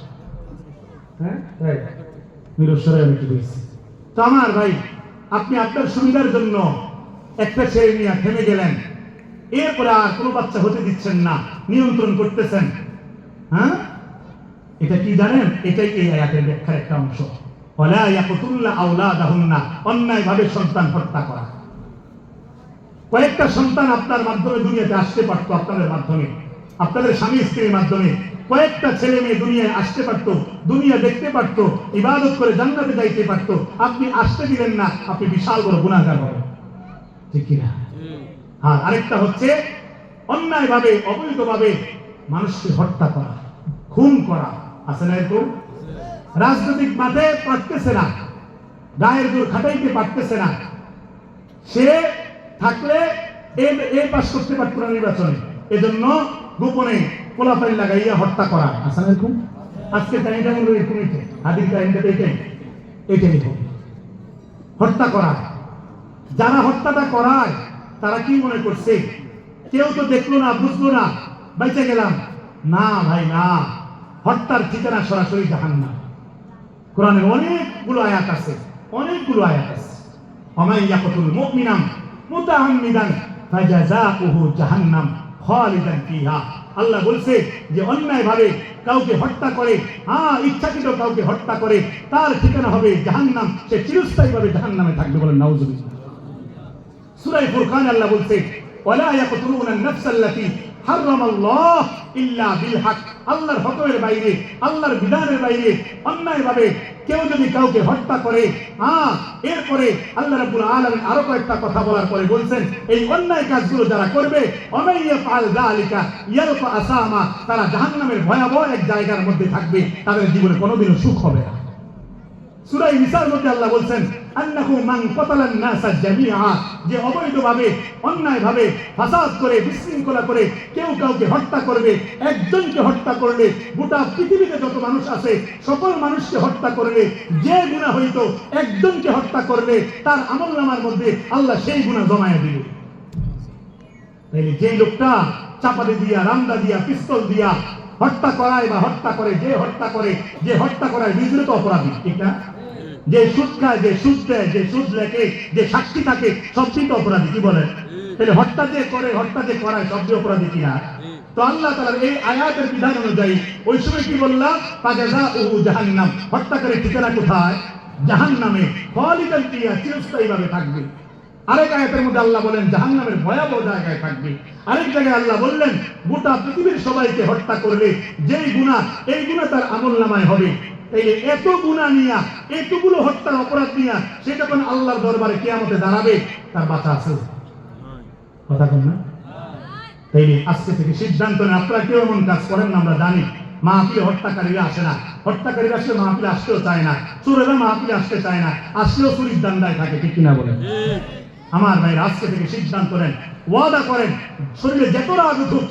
হ্যাঁ মিরসরে অনেক হয়েছে। তো আমার ভাই, আপনি আপনার সুবিধার জন্য একটা ছেলে নিয়ে থেমে গেলেন, এরপরে আর কোনো বাচ্চা হতে দিচ্ছেন না, নিয়ন্ত্রণ করতেছেন। হ্যাঁ, এটা কি জানেন? এটাই এই আয়াতের ব্যাখ্যার একটা অংশ। ওয়ালা ইয়াকতুল্লা আওলাদাহুন্না, অন্যায় ভাবে সন্তান হত্যা করা। কয়েকটা সন্তান আপনার মাধ্যমে দুনিয়াতে আসতে পারতো, আপনাদের মাধ্যমে, আপনাদের স্বামী স্ত্রীর মাধ্যমে কয়েকটা ছেলে মেয়ে দুনিয়ায় আসতে পারতো, দুনিয়া দেখতে পারতো, ইবাদত করে জান্নাতে যাইতে পারতো, আপনি আসতে দিলেন না, আপনি বিশাল বড় গুনাহগার হবেন, ঠিক কিনা? আর আরেকটা হচ্ছে অন্যায় ভাবে, অবৈধ ভাবে মানুষকে হত্যা করা, খুন করা, আছে না এরকম? রাজনৈতিক মাঠে পারতেছে না, গায়ের জোর খাটাইতে পারতেছে না, সে থাকলে এ পাস করতে পারতো না নির্বাচনে, এজন্য গোপনে কোলাফাইল লাগাইয়া হত্যা করা, আছে না এরকম? আজকে টাইমটা মনে হয় এরকম, হাদির টাইমটা এটাই হবে, হত্যা করা। যারা হত্যাটা করায় তারা কি মনে করছে, কেউ তো দেখলো না, বুঝলো না, বাইচে গেলাম না। ভাই না, হত্যার ঠিকানা সরাসরি জাহান্নাম। কোরআনে অনেকগুলো আয়াত আছে, অনেকগুলো আয়াত আছে। ওয়ামান ইয়াকতুল মুমিনান মুতাআম্মিদান ফাজাযাউহু জাহান্নাম খালিদান ফিহা। আল্লাহ বলছে যে অন্যায় ভাবে কাউকে হত্যা করে, ইচ্ছাকৃত কাউকে হত্যা করে, তার ঠিকানা হবে জাহান্নাম, সে চিরস্থায়ী ভাবে জাহান্নামে থাকবে, বলেন নাউজুবিল্লাহ। সূরা ফুরকান আল্লাহ বলছে, ওয়ালা ইয়াকতুলুনা আন-নাফসাল্লাতী হারামাল্লাহ ইল্লা বিল হক। আল্লাহর হুকুমের বাইরে, আল্লাহর বিধানের বাইরে অন্যায় ভাবে কেউ যদি কাউকে হত্যা করে, এরপরে আল্লাহ রাব্বুল আলামিন আরো কয়েকটা কথা বলার পরে বলছেন, এই অন্যায় কাজগুলো যারা করবে, ওমাইয়া ফাআল যালিকা ইয়ারফা আসামা, তারা জাহান্নামের ভয়াবহ এক জায়গার মধ্যে থাকবে, তাদের জীবনে কোনোদিনও সুখ হবে না। সূরা নিসার মধ্যে আল্লাহ বলছেন, আন্নাহু মান কাতালান নাসা জামিআ, যে অবৈধভাবে, অন্যায়ভাবে, ফাসাদ করে, বিশৃঙ্খলা করে কেউ কাউকে হত্যা করবে, একজনকে হত্যা করলে গোটা পৃথিবীতে যত মানুষ আছে সকল মানুষকে হত্যা করলে যে গুনাহ হইতো, একজনকে হত্যা করলে তার আমলনামার মধ্যে আল্লাহ সেই গুনাহ জমায়ে দিবে। তাইলে যে লোকটা চাপাতি দিয়া, রামদা দিয়া, পিস্তল দিয়া হত্যা করায় বা হত্যা করে, যে হত্যা করায় দুইজনে তো অপরাধী, ঠিক না? যে সুদ খায়, যে সুদ দেয়, যে সুদ লেখে, যে সাক্ষী থাকে, সবই তো অপরাধী, কি বলেন? তাহলে হত্যা যে করে, হত্যা যে করায়, সবই অপরাধী কিনা? তো আল্লাহ তাআলার এই আয়াতের বিধান অনুযায়ী ওই সময় কি বললাম, ফাজাযাউহু জাহান্নাম, হত্যাকারীর ঠিকানা কোথায়? জাহান্নামে, খালিদান ফিহা, চিরস্থায়ী ভাবে থাকবে। আরেক আয়াতের মধ্যে আল্লাহ বলেন জাহান্নামের ভয়াবহ জায়গায় থাকবে। আরেক জায়গায় আল্লাহ বললেন গোটা পৃথিবীর সবাইকে হত্যা করলে যেই গুনাহ, এই গুনাহ তার আমলনামায় হবে। তাইলে এত গুনাহ নিয়া, এতগুলো হত্যার অপরাধ নিয়া সে যখন আল্লাহর দরবারে কিয়ামতে দাঁড়াবে, তার বাঁচা আছে? কথা বল না। তাইলে আজকে থেকে সিদ্ধান্ত নেন, আপনারা কেউ এমন কাজ করেন না, আমরা জানি। মাহফিলে হত্যাকারীরা আসে না, হত্যাকারীরা আসলে মাহফিলে আসতেও চায় না, চোরেরা মাহফিলে আসতে চায় না, আসলেও চুরির দান্দায় থাকে, ঠিক কিনা বলেন? আমার ভাই, আজকে থেকে সিদ্ধান্ত নেন, ওয়াদা করেন, শরীরে যত রাগ উঠুক,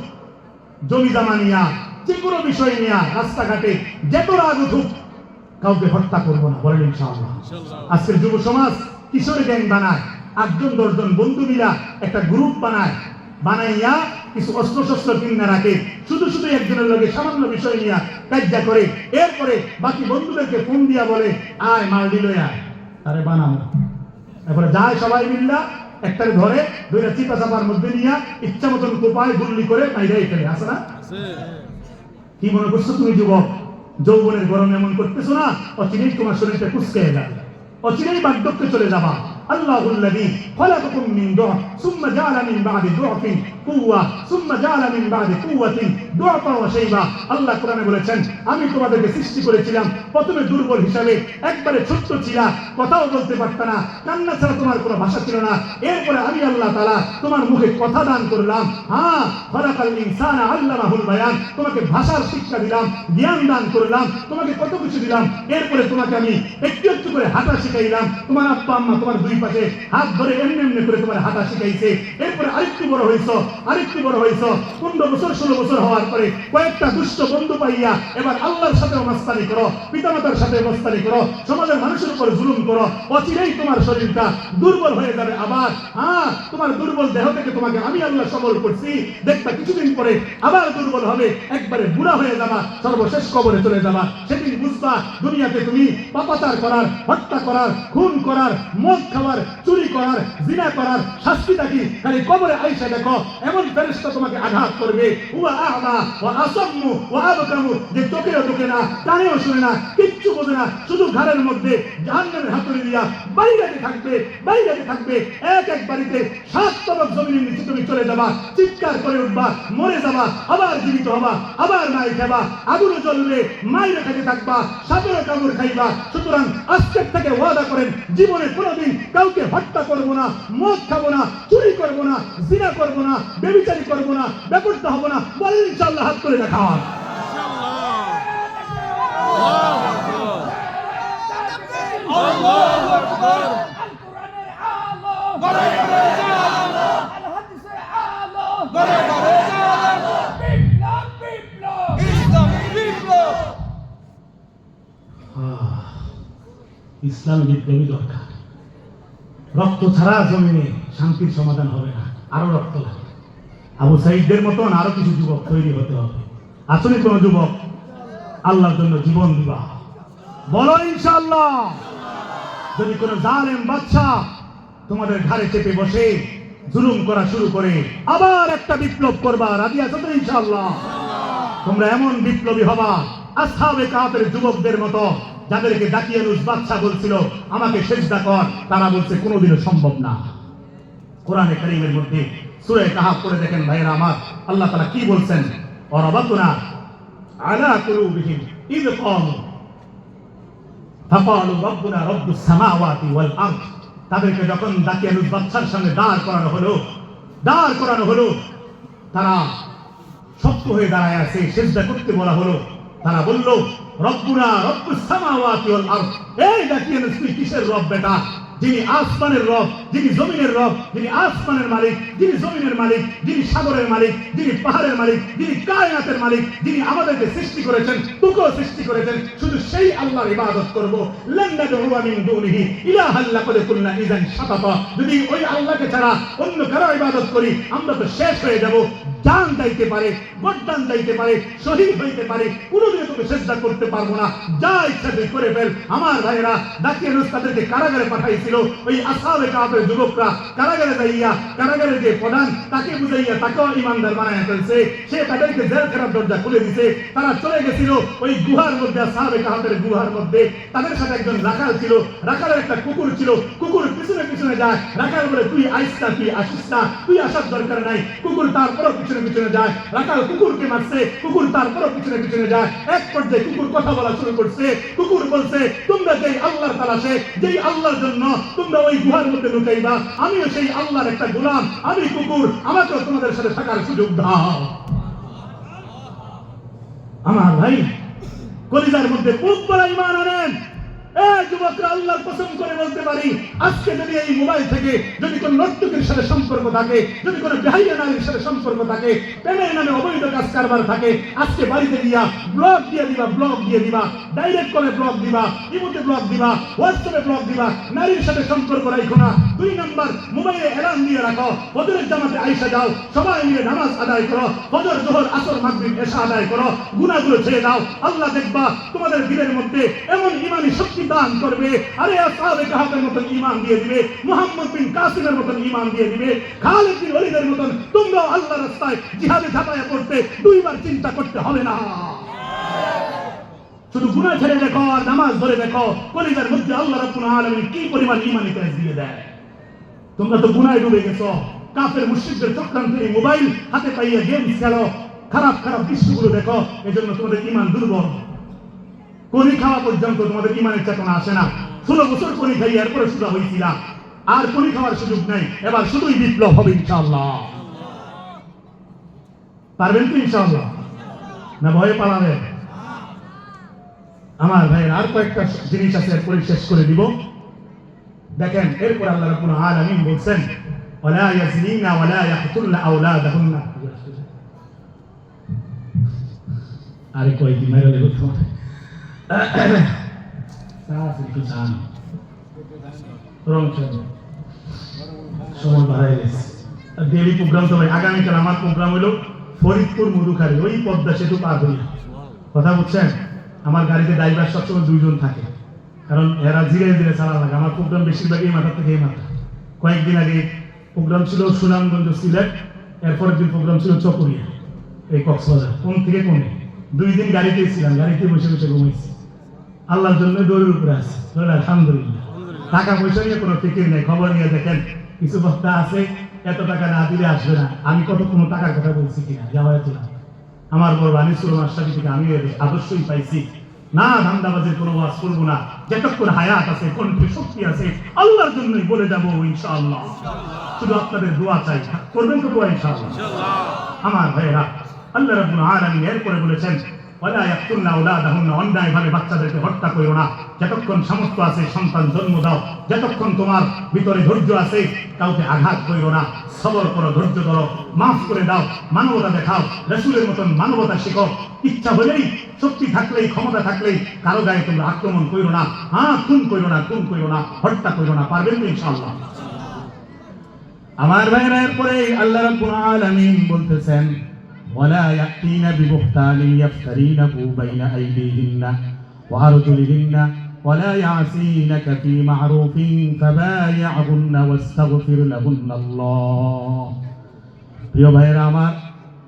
জমি জমা নিয়া, যে কোনো বিষয় নিয়া, রাস্তাঘাটে যত রাগ উঠুক, কাউকে হত্যা করবো না, বলেন ইনশাআল্লাহ। আজকের যুব সমাজ কিশোর গ্যাং বানায়, 8 জন 10 জন বন্ধু মিলা একটা গ্রুপ বানায়, বানাইয়া কিছু অস্ত্র শস্ত্র কিনে রাখে, শুধু শুধু একজনের লগে সামান্য বিষয় নিয়ে কাজ্জা করে, এরপরে বাকি বন্ধুদেরকে ফোন দিয়া বলে আয় মাল দিল আয় আরে বানাবো, এরপরে যায় সবাই মিল্লা একটারে ধরে দুইটা চিপা চাপার মধ্যে নিয়ে ইচ্ছা মতন কোপায় গুল্লি করে মাইরাই ফেলে, আছে না? কি মনে করছো তুমি যুবক, যৌবনের গরমে এমন করতেছো না? অচিরেই তোমার শরীরটা কুচকে যাবে, অচিরেই বার্ধক্যে চলে যাবা। আল্লাহুল্লাযী খালাকাকুম মিন দু'ফ সুম্মা জাআলা মিন বা'দি দু'ফিন কুওয়া সুম্মা জাআলা মিন বা'দি কুওয়াতিন দু'ফা ওয়া শাইবা। আল্লাহ কোরআনে বলেছেন আমি তোমাদেরকে সৃষ্টি করেছিলাম প্রথমে দুর্বল হিসাবে, একবারে ছোট্ট ছিলা, কথাও বলতে পারতা না, কান্না ছাড়া তোমার কোনো ভাষা ছিল না, এরপরে আমি আল্লাহ তাআলা তোমার মুখে কথা দান করলাম। হ্যাঁ, খালাকাল ইনসানা আল্লামাহুল বায়ান, তোমাকে ভাষার শিক্ষা দিলাম, জ্ঞান দান করলাম, তোমাকে কত কিছু দিলাম, এরপরে তোমাকে আমি একটু একটু করে হাঁটা শিখাইলাম, তোমার আব্বা আম্মা তোমার দুই পাশে হাত ধরে এমনি এমনি করে তোমার হাঁটা শিখাইছে, এরপরে আরেকটু বড় হইছো, আরেকটু বড় হইছো, 15 বছর 16 বছর হওয়ার পরে কয়েকটা দুষ্ট বন্ধু পাইয়া এবার আল্লাহর সাথে মাস্তানি করো, পিতামাতার সাথে মাস্তানি করো, সমাজের মানুষের উপর জুলুম করো, অচিরেই তোমার শরীরটা দুর্বল হয়ে যাবে। আবার হ্যাঁ, তোমার দুর্বল দেহ থেকে তোমাকে আমি আল্লাহ সবল করছি, দেখবা কিছুদিন পরে আবার দুর্বল হবে, একবারে বুড়া হয়ে যাবা, সর্বশেষ কবরে চলে যাবা। সেদিন বুঝবা দুনিয়াতে তুমি পাপাচার করার, হত্যা করার, খুন করার, মদ খাওয়ার, চুরি করার, জিনা করার শাস্তিটা কি খালি কবরে আইসা দেখো এমন ফেরেশতা তোমাকে আঘাত করবে। হুয়া আ'মা ওয়া আসাম্মু ওয়া আবকামু, যে চোখেও ঢোকে না, কানেও শুনে না, কিচ্ছু বোঝে না, শুধু ঘরের মধ্যে জাহান্নামের হাতুড়ি দিয়া বাইরে থাকবে, বাইরে থাকবে। এক এক বাড়িতে 7 তরফ জমিনের নিচে তুমি চলে যাবা, চিৎকার করে উঠবা, মরে যাবা, আবার জীবিত হবা, আবার মাই খাবা, আগুনে জ্বলবে, মাইরে খেতে থাকবা, সাপের কামড় খাইবা। সুতরাং আজকের থেকে ওয়াদা করেন জীবনে কোনোদিন কাউকে হত্যা করবো না, মদ খাবো না, চুরি করবো না, জিনা করবো না, ব্যভিচারী করবো না, বেপরদা হবো না। বলেন ইনশাআল্লাহ, হাত করে দেখান। আল্লাহু আকবার। ইসলাম বিপ্লবী দরকার, রক্ত ছাড়া জমিনে শান্তির সমাধান হবে না, আরো রক্ত লাগে। আবু সাইদের মতন আরো কিছু যুবক তৈরি হতে হবে। আসলে কোন যুবক আল্লাহর জন্য জীবন দিবা? বলো ইনশাআল্লাহ। যদি কোন জালেম বাদশা তোমাদের ঘাড়ে চেপে বসে জুলুম করা শুরু করে আবার একটা বিপ্লব করবা, রাজি আছো তো ইনশাআল্লাহ? তোমরা এমন বিপ্লবী হবা আসহাবে কাহাফের যুবকদের মতো, যাদেরকে দাকিয়ানুস বাদশা বলছিল আমাকে সেজদা কর, তারা বলছে কোনোদিনও সম্ভব না। কোরআনে কারীমের মধ্যে সূরা কাহাফ পড়ে দেখেন ভাইরা আমার, আল্লাহ তাআলা কি বলছেন? ওয়ারাবাতুনা আলা কুলুবিহিম ইয কামু ফাকালু রাব্বুনা রাব্বুস সামাওয়াতি ওয়াল আরদ। তাদেরকে যখন দাকিয়ানুস বাদশার সামনে দাঁড় করানো হলো, তারা শক্ত হয়ে দাঁড়ায় আছে, সেজদা করতে বলা হলো, তারা বলল রব্বুনা রব্বুস সামাওয়াতি ওয়াল আরদ। এই দাকিয়ানুস তুই কিসের রব বেটা? যিনি আসমানের রব, যিনি জমিনের রব, যিনি আসমানের মালিক, যিনি জমিনের মালিক, যিনি সাগরের মালিক, যিনি পাহাড়ের মালিক, যিনি কায়নাতের মালিক, যিনি আমাদেরকে সৃষ্টি করেছেন, তোকেও সৃষ্টি করেছেন, শুধু সেই আল্লাহর ইবাদত করব। লান নাদউ মিন দুনিহি ইলাহান লাকাদ কুননা ইযান শাতাতা। যদি ওই আল্লাহকে ছাড়া অন্য কারো ইবাদত করি আমরা তো শেষ হয়ে যাব। জান যাইতে পারে, গর্দান যাইতে পারে, শহীদ হইতে পারে, কোনোদিনও তুমি সেজদা করতে পারবো না, যা ইচ্ছা তুই করে ফেল। আমার ভাইয়েরা, দাকিয়ানুস তাদেরকে কারাগারে পাঠাইছিল। ওই আসহাবে কাহাফের যুবকরা কারাগারে যাইয়া কারাগারের যে প্রধান তাকে বুঝাইয়া তাকেও ইমানদার বানায় ফেলছে। সে তাদেরকে জেলখানার দরজা খুলে দিছে। তারা চলে গেছিল ওই গুহার মধ্যে, আসহাবে কাহাফের গুহার মধ্যে। তাদের সাথে একজন রাখাল ছিল, রাখালের একটা কুকুর ছিল। কুকুর পিছনে পিছনে যায়, রাখাল বলে তুই আইস না, তুই আসিস না, তুই আসার দরকার নাই। কুকুর তারপরও পিছনে পিছনে যায়, রাখাল কুকুরকে মারছে, কুকুর তারপরও পিছনে পিছনে যায়। এক পর্যায়ে কুকুর কথা বলা শুরু করছে। কুকুর বলছে তোমরা যেই আল্লাহর তালাশে, যেই আল্লাহর জন্য তোমরা ওই গুহার মধ্যে লুকাইবা, আমিও সেই আল্লাহর একটা গোলাম, আমি কুকুর, আমাকেও তোমাদের সাথে থাকার সুযোগ দাও। আমার ভাই, কলিজার মধ্যে বুক ভরা ঈমান আনেন। যুবকরা, আল্লাহর কসম করে বলতে পারি, আজকে যদি এই মোবাইল থেকে যদি কোন নর্তকীর সাথে সম্পর্ক থাকে, যদি কোন বেহাইয়া নারীর সাথে সম্পর্ক থাকে, প্রেমের নামে অবৈধ কাজ কারবার থাকে, আজকে বাড়িতে গিয়া ব্লগ দিয়ে দিবা, ডাইরেক্ট কলে ব্লগ দিবা, ইমোতে ব্লগ দিবা, হোয়াটসঅ্যাপে ব্লগ দিবা। নারীর সাথে সম্পর্ক রাখো না। 2 নাম্বার মোবাইলে এলার্ম দিয়ে রাখো, ফজরের জামাতে আয়েশা যাও, সবাই মিলে নামাজ আদায় করো, ফজর যোহর আসর মাগরিব এশা আদায় করো, গুনাহগুলো ছেড়ে দাও। আল্লাহ দেখবা তোমাদের দিলের মধ্যে এমন ঈমানি শক্তি দান করবে, আরে আসহাবে কাহাফের মতন ঈমান দিয়ে দিবে, মুহাম্মদ বিন কাসিমের মতন ঈমান দিয়ে দিবে, খালিদ বিন ওয়ালিদের মতন তোমরাও আল্লাহর রাস্তায় জিহাদে ঝাঁপায়া পড়তে দুইবার চিন্তা করতে হবে না। শুধু গুনাহ ছেড়ে দেখো আর নামাজ ধরে দেখো, কলিজার মধ্যে আল্লাহ রাব্বুল আলামিন কি পরিমাণ ঈমানি তেজ দিয়ে দেয়। তোমরা তো গুনাহে ডুবে গেছো, কাফের মুশরিকদের চক্রান্তে এই মোবাইল হাতে পাইয়া গেম খেলো, খারাপ খারাপ দৃশ্যগুলো দেখো, এজন্য তোমাদের ঈমান দুর্বল। কনি খাওয়া পর্যন্ত তোমাদের ঈমানের চেতনা আসে না। 16 বছর কনি খাই এরপরে সুদা হইছিলা, আর কনি খাওয়ার সুযোগ নাই, এবার শুধুই বিপ্লব হবে ইনশাআল্লাহ। পারবেন তো ইনশাআল্লাহ, না ভয়ে পালাবেন? আমার ভাইয়ের আর কয়েকটা জিনিস আছে, এরপরে শেষ করে দিব। দেখেন এরপর আল্লাহ রাব্বুল আলামিন বলছেন ওয়ালা ইয়াজনিনা ওয়ালা ইয়াকতুলনা আওলাদাহুন্না। আরে কয়দিন মেরে দেব তোমার সাথে একটু জান রং চলে সময় বাড়াই গেছে। ডেইলি প্রোগ্রাম তো ভাই, আগামীকাল আমার প্রোগ্রাম হলো ফরিদপুর মধুখালী, ওই পদ্মা সেতু পার হইয়া। কথা বুঝছেন? আমার গাড়িতে ড্রাইভার সবসময় 2 জন থাকে, কারণ এরা ধীরে ধীরে চালা লাগে। আমার প্রোগ্রাম বেশিরভাগ এই মাথা থেকে এই মাথা। কয়েকদিন আগে প্রোগ্রাম ছিল সুনামগঞ্জ সিলেট, এরপরের দিন প্রোগ্রাম ছিল চকরিয়া, এই কক্সবাজার। কোন থেকে কোনে 2 দিন গাড়িতেই ছিলাম, গাড়িতে বসে বসে ঘুমাইছি। আল্লাহর জন্য দৌড়ের উপরে আছে, আলহামদুলিল্লাহ। টাকা পয়সা নিয়ে কোনো ফিকির নেই। খবর নিয়ে দেখেন কিছু বক্তা আছে এত টাকা না দিলে আসবে না। আমি কত কোনো টাকার কথা বলছি কিনা যাওয়াই তো না। আমার বড় আনিসুর মাস্টার থেকে আমি আদর্শই পাইছি না, ধান্দাবাজের কোনো ওয়াজ করবো না। যতক্ষণ হায়াত আছে, কণ্ঠে শক্তি আছে, আল্লাহর জন্যই বলে যাবো ইনশাআল্লাহ। শুধু আপনাদের দোয়া চাই, করবেন তো দোয়া ইনশাআল্লাহ। আমার ভাইয়েরা, আল্লাহ রাব্বুল আলামিন এরপরে বলেছেন ওয়ালা ইয়াকতুলনা আওলাদাহুন্না, অন্যায়ভাবে বাচ্চাদেরকে হত্যা করো না। যতক্ষণ সামর্থ্য আছে সন্তান জন্ম দাও, যতক্ষণ তোমার ভিতরে ধৈর্য আছে কাউকে আঘাত করো না, সবর করো, ধৈর্য ধরো, মাফ করে দাও, মানবতা দেখাও, রাসূলের মতন মানবতা শিখো। ইচ্ছা হলেই, শক্তি থাকলেই, ক্ষমতা থাকলেই কারো গায়ে তোমরা আক্রমণ করো না। হ্যাঁ, খুন করো না, হত্যা করো না। পারবেন তো ইনশাআল্লাহ? আমার ভাইরা, এরপরে আল্লাহ রাব্বুল আলামিন বলতেছেন ولا يأتين ببهتان يفترينه بين أيديهن وأرجلهن ولا يعصينك في معروف فبايعهن واستغفر لهن الله। প্রিয় ভাইরা আমার,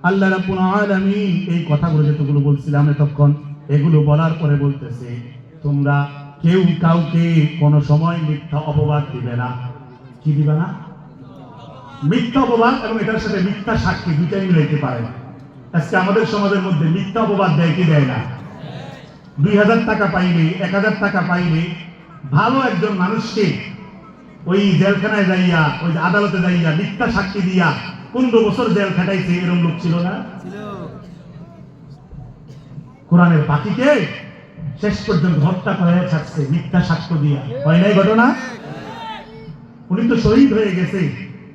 আল্লাহ রাব্বুল আলামিন এই কথাগুলো যেগুলো বলছিলাম এতক্ষণ, এগুলো বলার পরে বলতেছে তোমরা কেউ কাউকে কোনো সময় মিথ্যা অপবাদ দিবে না। কি দিবে না? মিথ্যা অপবাদ এবং এটার সাথে মিথ্যা সাক্ষী দুটাই মিলাইতে পারে না। আজকে আমাদের সমাজের মধ্যে মিথ্যা অপবাদ দেয় কি দেয় না? 2000 টাকা পাইলে, 1000 টাকা পাইলে ভালো একজন মানুষকে ওই জেলখানায় যাইয়া, ওই আদালতে যাইয়া মিথ্যা সাক্ষী দিয়া 15 বছর জেল খাটাইছে, এরকম লোক ছিল না? কোরআনের পাখিকে শেষ পর্যন্ত হত্যা করে ছাড়ছে মিথ্যা সাক্ষ্য দিয়া। হয় নাই ঘটনা? উনি তো শহীদ হয়ে গেছে,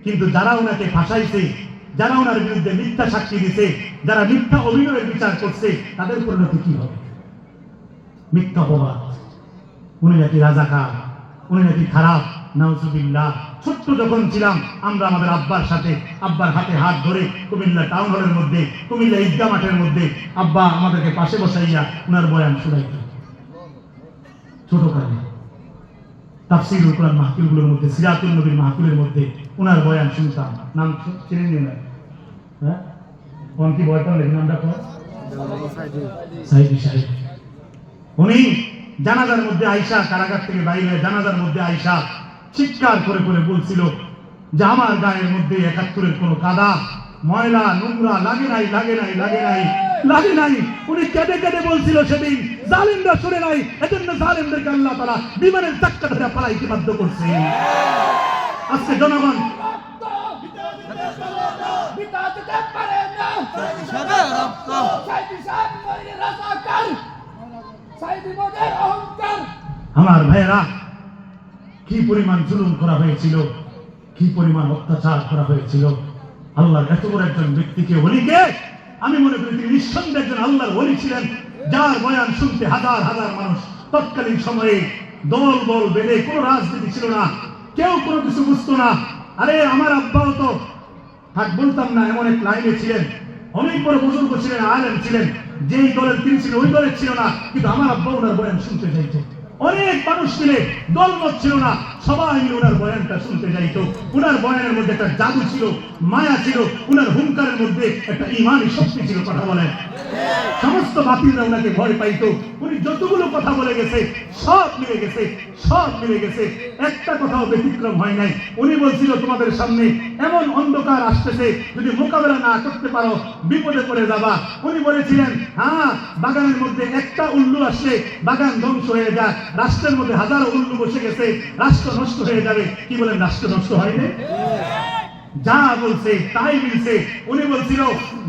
কিন্তু যারা ওনাকে ফাঁসাইছে, যারা ওনার বিরুদ্ধে মিথ্যা সাক্ষী দিছে, যারা মিথ্যা অভিনয়ের বিচার করছে, তাদের পরিণতি কি হবে? মিথ্যা অপবাদ। উনি নাকি রাজাকার, উনি নাকি খারাপ, নাউজুবিল্লাহ। ছোট্ট যখন ছিলাম আমরা আমাদের আব্বার সাথে, আব্বার হাতে হাত ধরে কুমিল্লা টাউন হলের মধ্যে, কুমিল্লা ঈদগাহ মাঠের মধ্যে আব্বা আমাদেরকে পাশে বসাইয়া উনার বয়ান শুনাইত। ছোটকালে তাফসীরুল কোরআন মাহফিলগুলোর মধ্যে, সিরাতুন নবীর মাহফিলের মধ্যে উনার বয়ান শুনতাম। নাম চিনেন নি না? হ্যাঁ, কোন কি বয়টা লেখেন নামটা কোন? সাইদি সাহেব। উনি জানাজার মধ্যে আয়েশা, কারাগার থেকে বাইরে জানাজার মধ্যে আয়েশা চিৎকার করে করে বলছিল যে আমার গায়ের মধ্যে 71-এর কোনো কাদা, ময়লা, নোংরা লাগে নাই, লাগে নাই, লাগে নাই, লাগে নাই। উনি কেঁদে কেঁদে বলছিল সেদিন জালিমরা সরে নাই, এজন্য জালিমদেরকে আল্লাহ তাআলা বিমানের চাক্কা ধরে পালাইতে বাধ্য করছে। আজকে জনগণ আমার ভাইয়েরা, কি পরিমাণ জুলুম করা হয়েছিল, কি পরিমাণ অত্যাচার করা হয়েছিল। আল্লাহর এত বড় একজন ব্যক্তিকে, ওলিকে আমি মনে করি তিনি নিঃসন্দেহে একজন আল্লাহর ওলি ছিলেন, যার বয়ান শুনতে হাজার হাজার মানুষ। তৎকালীন সময়ে দল বল বেঁধে কোনো রাজনীতি ছিল না, কেউ কোনো কিছু বুঝতো না। আরে আমার আব্বাও তো থাক বলতাম না, এমন এক লাইনে ছিলেন, অনেক বড় বুজুর্গ ছিলেন, আলেম ছিলেন, যেই দলের তিনি ছিল ওই দলের ছিল না, কিন্তু আমার আব্বা ওনার বয়ান শুনতে চাইছে। অনেক মানুষ মিলে, দলমত ছিল না, সবাই মিলে ওনার বয়ানটা শুনতে যাইতো। ওনার বয়ানের মধ্যে একটা জাদু ছিল, মায়া ছিল, ওনার হুঙ্কারের মধ্যে একটা ইমানি শক্তি ছিল। কথা বলেন, সমস্ত বাতিলরা ওনাকে ভয় পাইতো। উনি যতগুলো কথা বলে গেছে সব মিলে গেছে, সব মিলে গেছে, একটা কথাও ব্যতিক্রম হয় নাই। উনি বলছিল তোমাদের সামনে এমন অন্ধকার আসতেছে, যদি মোকাবেলা না করতে পারো বিপদে পড়ে যাবা। উনি বলেছিলেন হ্যাঁ, বাগানের মধ্যে একটা উল্লু আসলে বাগান ধ্বংস হয়ে যায়, রাষ্ট্রের মধ্যে হাজারো উল্লু বসে গেছে, রাষ্ট্র নষ্ট হয়ে যাবে। কি বলেন, রাষ্ট্র নষ্ট হয়নি? যা বলছে তাই মিলছে। উনি বলছিল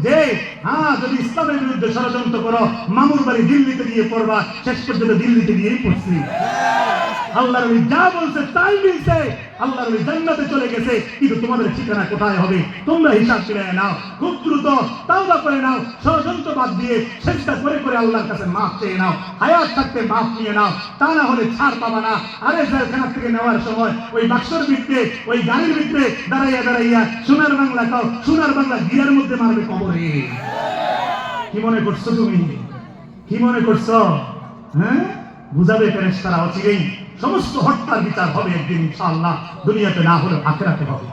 যে হ্যাঁ, যদি ইসলামের বিরুদ্ধে ষড়যন্ত্র করো মামুর বাড়ি দিল্লিতে গিয়ে পড়বা, শেষ পর্যন্ত দিল্লিতে গিয়েই পড়ছি। আল্লাহর নবী যা বলছে তাই মিলছে। আল্লাহর নবী জান্নাতে চলে গেছে, কিন্তু তোমাদের ঠিকানা কোথায় হবে তোমরা হিসাব করে নাও, খুব দ্রুত তাওবা করে নাও, ষড়যন্ত্র বাদ দিয়ে চেষ্টা করে করে আল্লাহর কাছে মাফ চেয়ে নাও, হায়াত থাকতে মাফ নিয়ে নাও, তা না হলে ছাড় পাবা না। আরে জেলখানা থেকে নেওয়ার সময় ওই বাক্সর ভিতরে, ওই গাড়ির ভিতরে দাঁড়াইয়া দাঁড়াইয়া সোনার বাংলা খাও, সোনার বাংলা গিয়ার মধ্যে মারবে কবরে। কি মনে করছো তুমি? কি মনে করছো? হ্যাঁ, বুঝাবে ফেরেশতারা অচিরেই সমস্ত হত্যার বিচার হবে একদিন ইনশাআল্লাহ। দুনিয়াতে না হলে আখিরাতে হবে,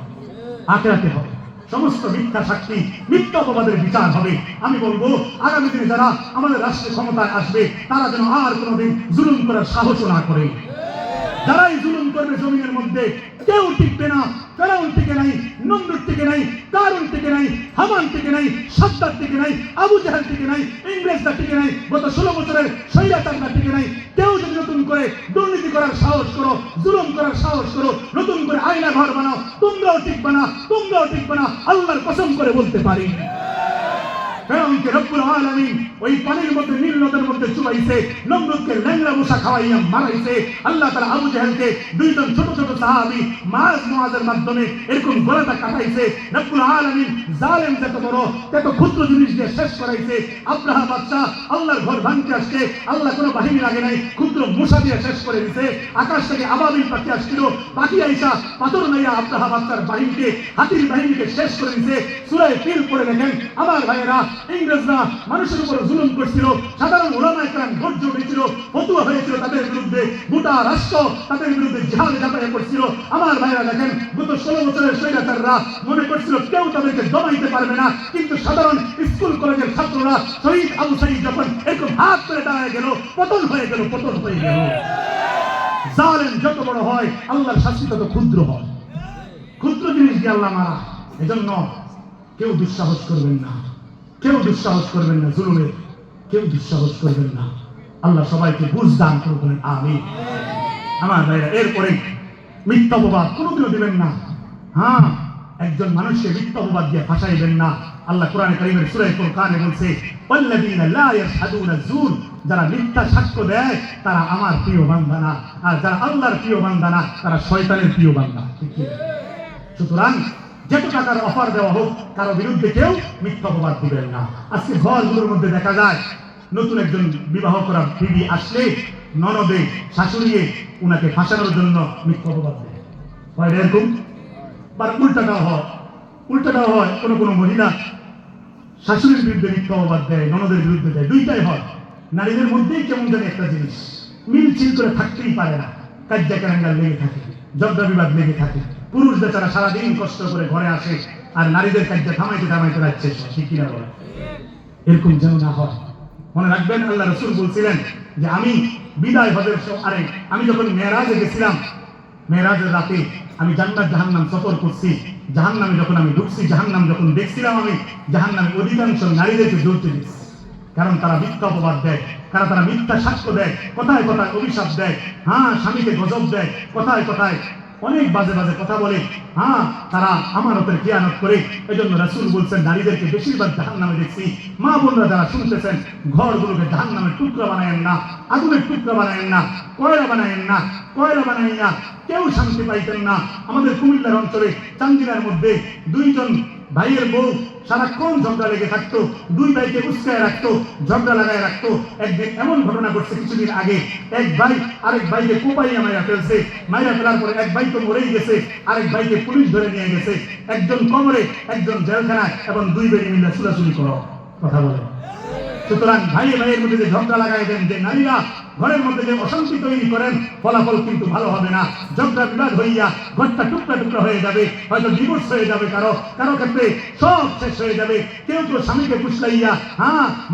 আখিরাতে হবে। সমস্ত মিথ্যা সাক্ষী, মিথ্যা অপবাদের বিচার হবে। আমি বলবো আগামী দিনে যারা আমাদের রাষ্ট্রের ক্ষমতায় আসবে তারা যেন আর কোনোদিন জুলুম করার সাহস না করে। যারাই জুলুম করবে জমিনের মধ্যে কেউ টিকবে না। ফেরাউন টিকে নাই, নমরুদ টিকে নাই, কারুন টিকে নাই, হামান টিকে নাই, সাদ্দাত টিকে নাই, আবু জাহেল টিকে নাই, ইংরেজরা টিকে নাই, গত 16 বছরের স্বৈরাচাররা টিকে নাই। কেউ যদি নতুন করে দুর্নীতি করার সাহস করো, জুলুম করার সাহস করো, নতুন করে আয়না ঘর বানাও, তোমরাও টিকবে না, তোমরাও টিকবে না, আল্লাহর কসম করে বলতে পারি। ফেরাউনকে রব্বুল আলামিন ওই পানির মধ্যে, নীল নদের মধ্যে চুবাইছে, নমরুদকে ল্যাংড়া বসা খাওয়াইয়া মারাইছে। আল্লাহ তাআলা আবু জাহেলকে দুইজন ছোট ছোট সাহাবী মুআজের মাধ্যমে এরকম গলাটা কাটাইছে। রব্বুল আলামিন জালেম যত বড় তত ক্ষুদ্র জিনিস দিয়ে শেষ করাইছে। আব্রাহা বাদশা আল্লাহর ঘর ভাঙতে আসছে, আল্লাহ কোনো বাহিনী লাগে নাই, ক্ষুদ্র মশা দিয়ে শেষ করে দিছে। আকাশ থেকে আবাবিল পাখি আসছিল, পাখি আইসা পাথর নাইয়া আব্রাহা বাদশার বাহিনীকে, হাতির বাহিনীকে শেষ করে দিছে। সূরা ফিল পড়ে দেখেন আমার ভাইয়েরা, ইংরেজরা মানুষের উপর জুলুম করছিল, সাধারণ উলামায়ে কেরাম গর্জে উঠেছিল, ফতোয়া হয়েছিল তাদের বিরুদ্ধে, গোটা রাষ্ট্র তাদের বিরুদ্ধে জিহাদ ঝাঁপাইয়া করছিল। আমার ভাইয়েরা দেখেন, গত 16 বছরের স্বৈরাচাররা মনে করছিল কেউ তাদেরকে দমাইতে পারবে না, কিন্তু সাধারণ স্কুল কলেজের ছাত্ররা শহীদ আবু সাঈদ যখন এরকম হাত করে দাঁড়ায় গেল, পতন হয়ে গেল, পতন হয়ে গেল। জালেম যত বড় হয় আল্লাহর শাস্তি তত ক্ষুদ্র হয়। ক্ষুদ্র জিনিস দিয়ে আল্লাহ মারা। এজন্য কেউ দুঃসাহস করবেন না, কেউ দুঃসাহস করবেন না জুলুমের, কেউ দুঃসাহস করবেন না। আল্লাহ সবাইকে বুঝ দান করবেন, আমিন। আমার ভাইরা, এরপরে মিথ্যা অপবাদ কোনোদিনও দিবেন না। হ্যাঁ, একজন মানুষকে মিথ্যা অপবাদ দিয়ে ফাঁসাইবেন না। আল্লাহ কোরআনে কারীমের সূরা ফুরকানে বলছে, ওয়াল্লাযীনা লা ইয়াশহাদুনা যুর, যারা মিথ্যা সাক্ষ্য দেয় তারা আমার প্রিয় বান্দা না, আর যারা আল্লাহর প্রিয় বান্দা না তারা শয়তানের প্রিয় বান্দা। ঠিক কি? সুতরাং যত টাকার অফার দেওয়া হোক কারো বিরুদ্ধে কেউ মিথ্যা অপবাদ দিবেন না। আজকে ঘরগুলোর মধ্যে দেখা যায় নতুন একজন বিবাহ করা বিবি আসলে ননদে, শাশুড়িয়ে উনাকে ফাঁসানোর জন্য মিথ্যা অপবাদ দেয়। হয় এরকম, বা উল্টাটাও হয়, উল্টাটাও হয়। কোনো কোনো মহিলা শাশুড়ির বিরুদ্ধে মিথ্যা অপবাদ দেয়, ননদের বিরুদ্ধে দেয়, দুইটাই হয়। নারীদের মধ্যেই কেমন জানি একটা জিনিস মিলচিল করে থাকতেই পারে না, কাজ্জা কারাঙ্গাল লেগে থাকে, ঝগড়া বিবাদ লেগে থাকে। পুরুষ বেচারা সারাদিন কষ্ট করে ঘরে আসে, আর নারীদের কাজে থামাইতে থামাইতে যাচ্ছে, ঠিক কিনা বলে? এরকম যেন না হয়। মনে রাখবেন, আল্লাহ রাসূল বলছিলেন যে আমি বিদায় হজের আমি যখন মেরাজে গেছিলাম, মেরাজের রাতে আমি জান্নাত জাহান্নাম সফর করছি। জাহান্নামে যখন আমি ঢুকছি, জাহান্নাম যখন দেখছিলাম, আমি জাহান্নামে অধিকাংশ নারীদেরকে জ্বলতে দিচ্ছি। কারণ তারা মিথ্যা অপবাদ দেয়, কারণ তারা মিথ্যা সাক্ষ্য দেয়, কথায় কথায় অভিশাপ দেয়, হ্যাঁ স্বামীকে গজব দেয়, কথায় কথায় অনেক বাজে বাজে কথা বলে, হ্যাঁ তারা আমানতের খিয়ানত করে। এজন্য রাসূল বলছেন নারীদেরকে বেশিরভাগ জাহান্নামে দেখছি। মা বোনরা যারা শুনতেছেন, ঘরগুলোকে জাহান্নামের টুকরা বানায়েন না, আগুনের টুকরা বানায়েন না, কয়লা বানায়েন না, কয়লা বানাই না, কেউ শান্তি পাইতেন না। আমাদের কুমিল্লার অঞ্চলে চান্দিনার মধ্যে দুইজন ভাইয়ের বউ সারাক্ষণ ঝগড়া লেগে থাকতো, দুই ভাইকে উস্কায় রাখতো, ঝগড়া লাগায় রাখতো। একদিন এমন ঘটনা ঘটছে কিছুদিন আগে, এক ভাই আরেক ভাইকে কোপাইয়া মাইরা ফেলছে। মাইরা ফেলার পরে এক ভাই তো মরেই গেছে, আরেক ভাইকে পুলিশ ধরে নিয়ে গেছে। একজন কবরে, একজন জেলখানায়, এবং দুই ভাই মিলে চুলাচুলি করো। কথা বলে। সুতরাং ভাইয়ে ভাইয়ের মধ্যে যে ঝগড়া লাগাই দেন, যে নারীরা ঘরের মধ্যে যে অশান্তি তৈরি করেন, ফলাফল কিন্তু ভালো হবে না। ঝগড়া বিবাদ হইয়া ঘরটা টুকরা টুকরা হয়ে যাবে, হয়তো ডিভোর্স হয়ে যাবে, কারো কারো ক্ষেত্রে সব শেষ হয়ে যাবে। কেউ কেউ স্বামীকে ফুসলাইয়া,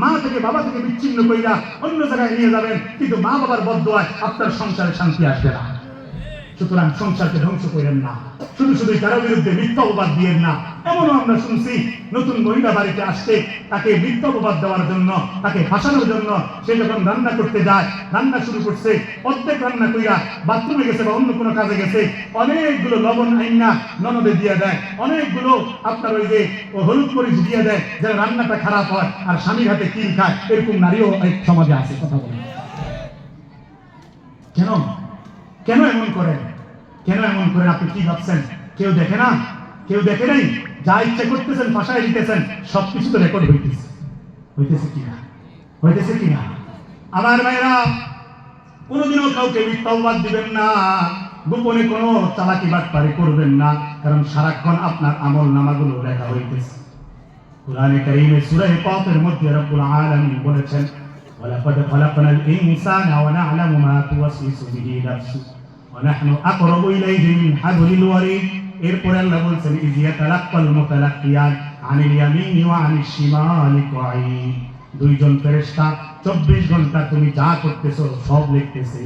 মা থেকে বাবা থেকে বিচ্ছিন্ন কইরা অন্য জায়গায় নিয়ে যাবেন, কিন্তু মা বাবার বদদোয়ায় আপনার সংসারে শান্তি আসবে না। সুতরাং সংসারকে ধ্বংস করেন না, শুধু শুধু কারো বিরুদ্ধে মিথ্যা অপবাদ দিয়েন না। এমনও আমরা শুনছি, নতুন মহিলা বাড়িতে আসছে, তাকে মিথ্যা অপবাদ দেওয়ার জন্য, তাকে ফাঁসানোর জন্য সে যখন রান্না করতে যায়, রান্না শুরু করছে, অর্ধেক রান্না কইরা বাথরুমে গেছে বা অন্য কোনো কাজে গেছে, অনেকগুলো লবণ আইনা ননদে দিয়ে দেয়, অনেকগুলো আপনার ওই যে হলুদ মরিচ দিয়ে দেয়, যেন রান্নাটা খারাপ হয়, আর স্বামীর হাতে কিল খায়। এরকম নারীও এক সমাজে আছে। কথা বলেন কেন? কেন এমন করেন? কেন এমন করেন? আপনি কি ভাবছেন কেউ দেখে না? কেউ দেখে নাই? যা ইচ্ছা করতেছেন, ভাষায় দিতেছেন, সবকিছু তো রেকর্ড হইতেছে। হইতেছে কিনা? হইতেছে কিনা? আমার ভাইরা, কোনোদিনও কাউকে মিথ্যা অপবাদ দিবেন না, গোপনে কোনো চালাকি বাটপারি করবেন না, কারণ সারাক্ষণ আপনার আমল নামাগুলো লেখা হইতেছে। কুরআনে কারীমে সূরা কাফের মধ্যে রব্বুল আলামিন বলেছেন, ওয়ালাকাদ খালাকনাল ইনসানা ওয়া না'লামু মা তুওয়াসওয়িসু বিহি নাফসুহু ওয়া নাহনু আকরাবু ইলাইহি মিন হাবলিল ওয়ারিদ। এরপরে আল্লাহ বলেছেন, ইয ইয়াতালাক্কাল মুতালাক্কিয়ান আনিল ইয়ামিনি ওয়া আনিশ শিমালি কাঈদ। দুইজন ফেরেশতা 24 ঘন্টা তুমি যা করতেছো সব লিখতেছে।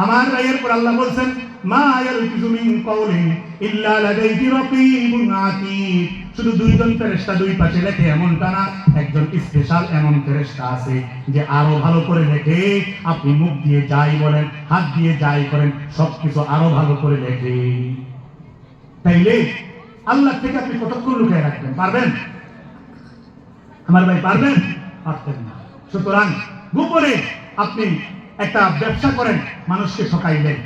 আমার ভাইয়ের পর আল্লাহ বলেন, মা ইয়ালফিযু মিন কাওলিন ইল্লা লাদাইহি রাকীবুন আতীদ। শুধু দুইজন ফেরেশতা দুই পাশে লেখে এমনটা না, একজন স্পেশাল এমন ফেরেশতা আছে যে আরো ভালো করে লেখে। আপনি মুখ দিয়ে যাই বলেন, হাত দিয়ে যাই করেন, সবকিছু আরো ভালো করে লেখে। তাইলে আল্লাহ থেকে আপনি কতক্ষণ লুকিয়ে রাখবেন? পারবেন? আমার ভাই পারবেন? পারতেন না। সুতরাং গোপনে আপনি একটা ব্যবসা করেন, মানুষকে ঠকাইলেন,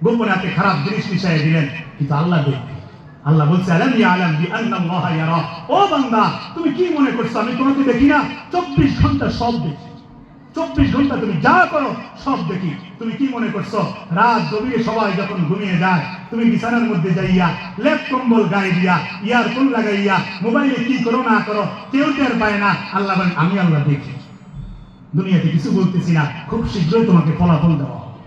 গোপনে আপনি খারাপ জিনিস মিশাই দিলেন, কিন্তু আল্লাহ দেখবে। আল্লাহ বলছে, আলাম ইয়ালাম বিআন্নাল্লাহা ইয়ারা। ও বান্দা, তুমি কি মনে করছো আমি তোমাকে দেখি না? 24 ঘন্টা সব দেখি। 24 ঘন্টা তুমি যা করো সব দেখি। তুমি কি মনে করছো রাত গভীরে সবাই যখন ঘুমিয়ে যায়, তুমি বিছানার মধ্যে যাইয়া লেপ কম্বল গায়ে দিয়া ইয়ারফোন লাগাইয়া মোবাইলে কি করো না করো কেউ টের পায় না? আল্লাহ বলেন, আমি আল্লাহ দেখি। দুনিয়াতে কিছু বলতেছি না, খুব শীঘ্রই তোমাকে ফলাফল দেওয়া হবে।